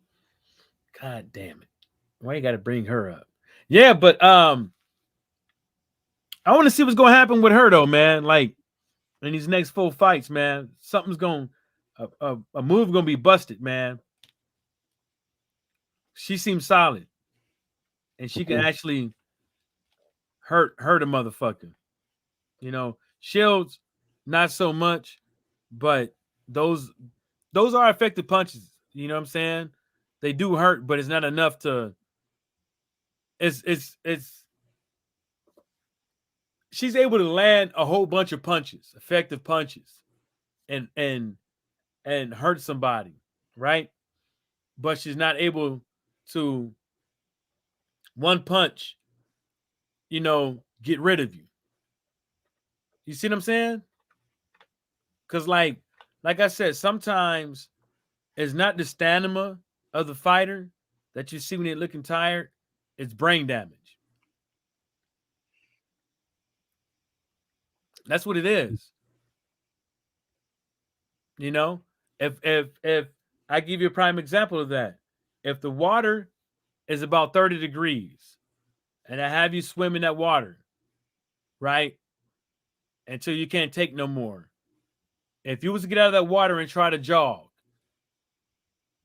God damn it. Why you gotta bring her up? Yeah, but I want to see what's gonna happen with her though, man. Like in these next 4 fights, man, something's going a move gonna be busted, man. She seems solid, and she can actually hurt a motherfucker. You know, Shields not so much, but those are effective punches. You know what I'm saying? They do hurt, but it's not enough to. It's she's able to land a whole bunch of punches, effective punches, and hurt somebody, right? But she's not able to one punch, get rid of you. You see what I'm saying? Because like I said, sometimes it's not the stamina of the fighter that you see when they're looking tired. It's brain damage. That's what it is. You know, if I give you a prime example of that, if the water is about 30 degrees and I have you swim in that water, right? Until you can't take no more. If you was to get out of that water and try to jog,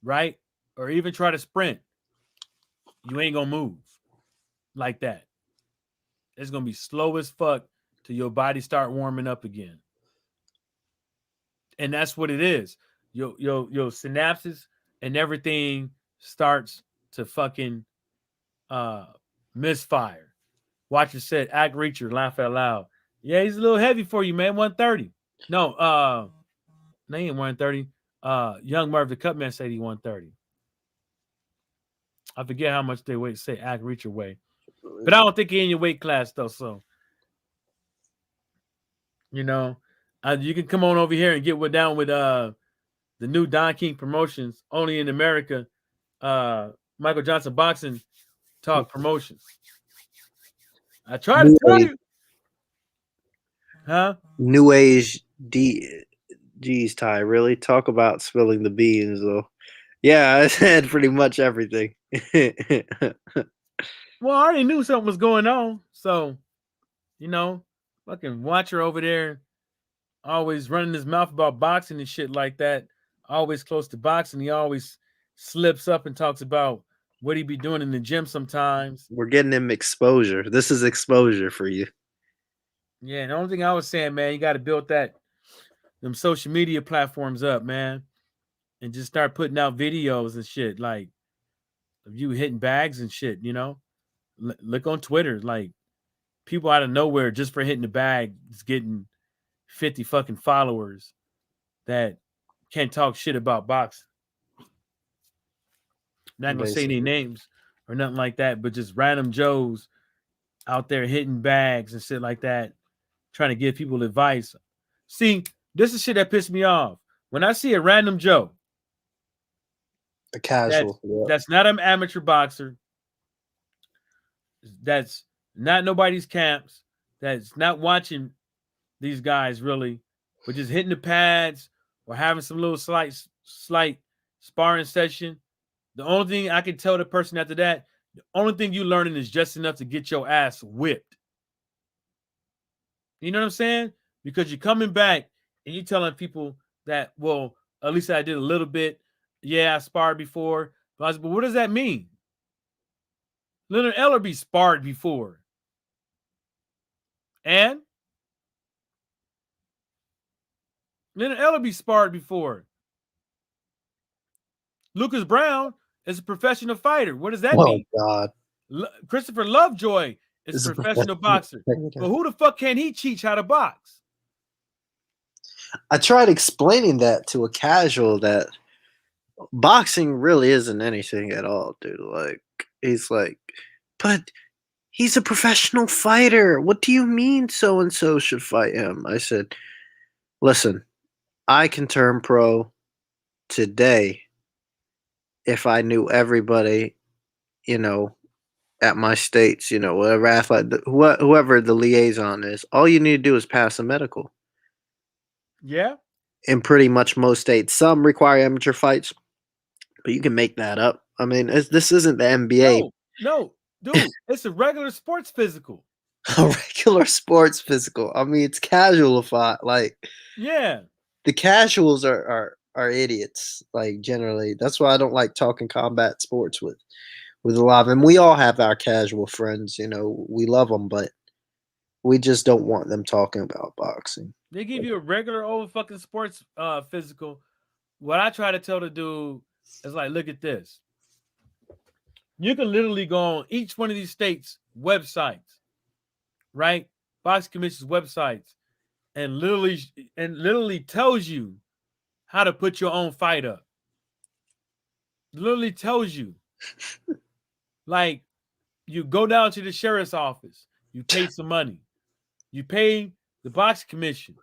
right? Or even try to sprint, you ain't gonna move like that. It's gonna be slow as fuck till your body start warming up again. And that's what it is. Your synapses and everything starts to fucking misfire. Watch it said, act reacher, laugh out loud. Yeah, he's a little heavy for you, man. 130. No, they ain't 130. Young Murph, the cut man, said he 130. I forget how much they weigh, say act reacher weigh. But I don't think he in your weight class though. So, you can come on over here and get down with the new Don King promotions, only in America. Michael Johnson Boxing Talk promotions. I try to tell you. Huh? New Age G's Ty, really? Talk about spilling the beans, though. Yeah, I said pretty much everything. Well, I already knew something was going on. So, fucking Watcher over there always running his mouth about boxing and shit like that. Always close to boxing. He always slips up and talks about what he be doing in the gym sometimes. We're getting him exposure. This is exposure for you. Yeah, the only thing I was saying, man, you got to build them social media platforms up, man, and just start putting out videos and shit like of you hitting bags and shit. Look on Twitter, like people out of nowhere just for hitting the bag is getting 50 fucking followers that can't talk shit about boxing. Not gonna say any names or nothing like that, but just random Joes out there hitting bags and shit like that, trying to give people advice. See, this is shit that pissed me off. When I see a random Joe, a casual, that's not an amateur boxer, that's not nobody's camps, that's not watching these guys really, but just hitting the pads or having some little slight sparring session. The only thing I can tell the person after that, the only thing you learning is just enough to get your ass whipped. You know what I'm saying? Because you're coming back and you're telling people that, well, at least I did a little bit. Yeah, I sparred before. But what does that mean? Leonard Ellerby sparred before. And Leonard Ellerby sparred before. Lucas Brown is a professional fighter. What does that mean? Oh, God. Christopher Lovejoy is a professional boxer. But who the fuck can he teach how to box? I tried explaining that to a casual that boxing really isn't anything at all, dude. Like, he's like, but he's a professional fighter. What do you mean so-and-so should fight him? I said, listen, I can turn pro today if I knew everybody, at my states, whatever athlete, whoever the liaison is. All you need to do is pass a medical. Yeah. In pretty much most states. Some require amateur fights, but you can make that up. I mean, this isn't the NBA. No. Dude, it's a regular sports physical. A regular sports physical. I mean, it's casualified. Like Yeah. the casuals are idiots. Like generally, that's why I don't like talking combat sports with a lot of them. We all have our casual friends. You know, we love them, but we just don't want them talking about boxing. They give you a regular old fucking sports physical. What I try to tell the dude is like, look at this. You can literally go on each one of these states' websites, right? Boxing Commission's websites, and literally tells you how to put your own fight up. Literally tells you. Like, you go down to the sheriff's office, you pay some money. You pay the Boxing Commission.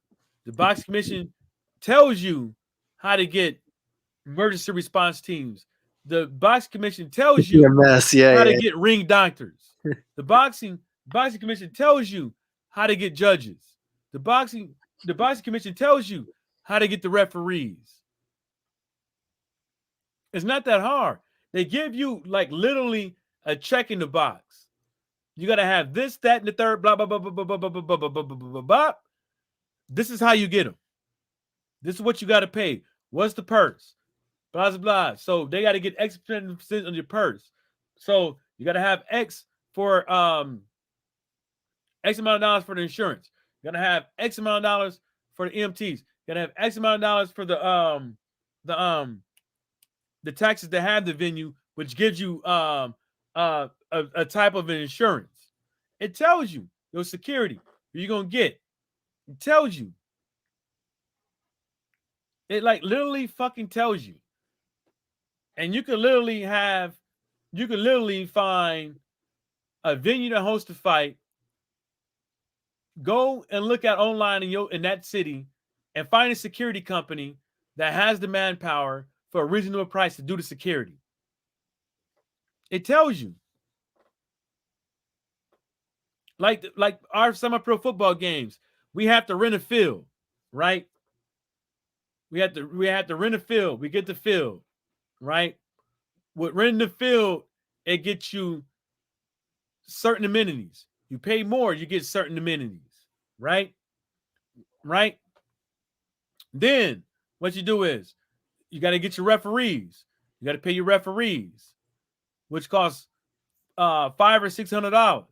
The Boxing Commission tells you how to get emergency response teams. The Boxing Commission tells you EMS, yeah, how yeah. to get ring doctors. The Boxing Commission tells you how to get judges. The Boxing Commission tells you how to get the referees. It's not that hard. They give you like literally a check in the box. You got to have this, that, and the third, blah, blah, blah, blah, blah, blah, blah, blah, blah, blah, blah, blah, blah. This is how you get them. This is what you got to pay. What's the purse? Blah, blah, blah. So they got to get X percent on your purse. So you got to have X for X amount of dollars for the insurance. You got to have X amount of dollars for the EMTs. You got to have X amount of dollars for the taxes that have the venue, which gives you a type of an insurance. It tells you your security, who you're gonna get. It tells you. It like literally fucking tells you. And you can literally find a venue to host a fight. Go and look at online in that city and find a security company that has the manpower for a reasonable price to do the security. It tells you. Like our semi-pro football games, we have to rent a field, right? We have to rent a field. We get the field, right? With renting the field, it gets you certain amenities. You pay more, you get certain amenities, right? Right? Then what you do is you got to get your referees. You got to pay your referees, which costs $500 or $600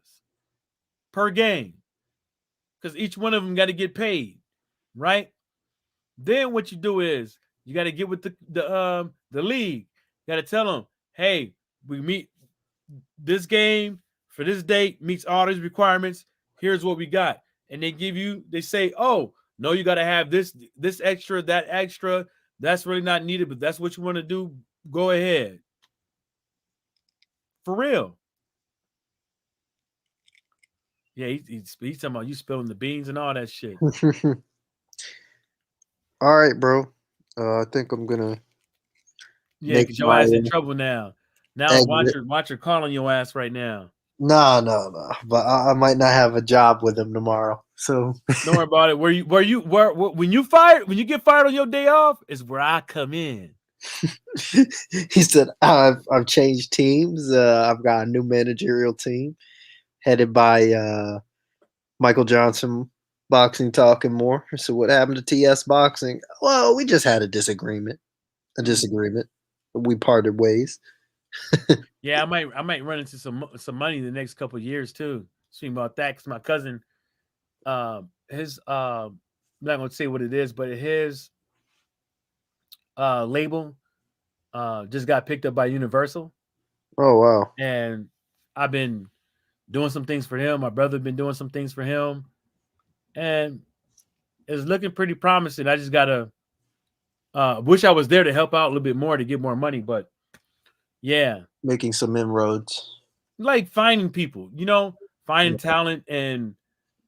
per game, because each one of them got to get paid, right? Then what you do is you got to get with the league. You got to tell them, hey, we meet this game for this date, meets all these requirements. Here's what we got, and they say, oh no, you got to have this extra, that extra. That's really not needed, but that's what you want to do. Go ahead, for real. Yeah, he's talking about you spilling the beans and all that shit. All right, bro. I think I'm gonna. Yeah, because your ass in trouble now. Now watch her calling your ass right now. No. But I might not have a job with him tomorrow. So don't worry about it. When you get fired on your day off is where I come in. He said, I've changed teams. I've got a new managerial team headed by Michael Johnson, Boxing Talk and more. So what happened to TS Boxing? Well, we just had a disagreement. We parted ways. Yeah, I might run into some money in the next couple of years too. Speaking about that, because my cousin, his I'm not gonna say what it is, but his label just got picked up by Universal. Oh wow! And I've been doing some things for him. My brother been doing some things for him, and it's looking pretty promising. I just gotta wish I was there to help out a little bit more to get more money, but yeah, making some inroads, like finding people, finding talent and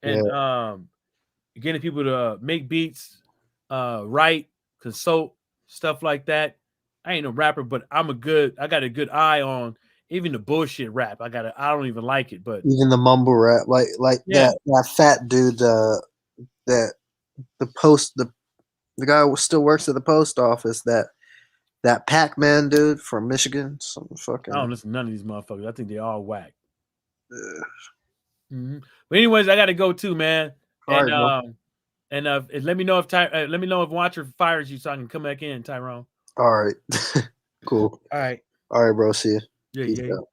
getting people to make beats, write, consult, stuff like that. I ain't no rapper, but I got a good eye on even the bullshit rap. I don't even like it, but even the mumble rap, like that fat dude, the guy who still works at the post office, that Pac-Man dude from Michigan, some fucking. I don't listen to none of these motherfuckers. I think they all whack. Mhm. But anyways, I got to go too, man. All And right, bro. let me know if let me know if Watcher fires you so I can come back in, Tyrone. All right. Cool. All right. All right, bro. See you. Yeah, Peace yeah. out.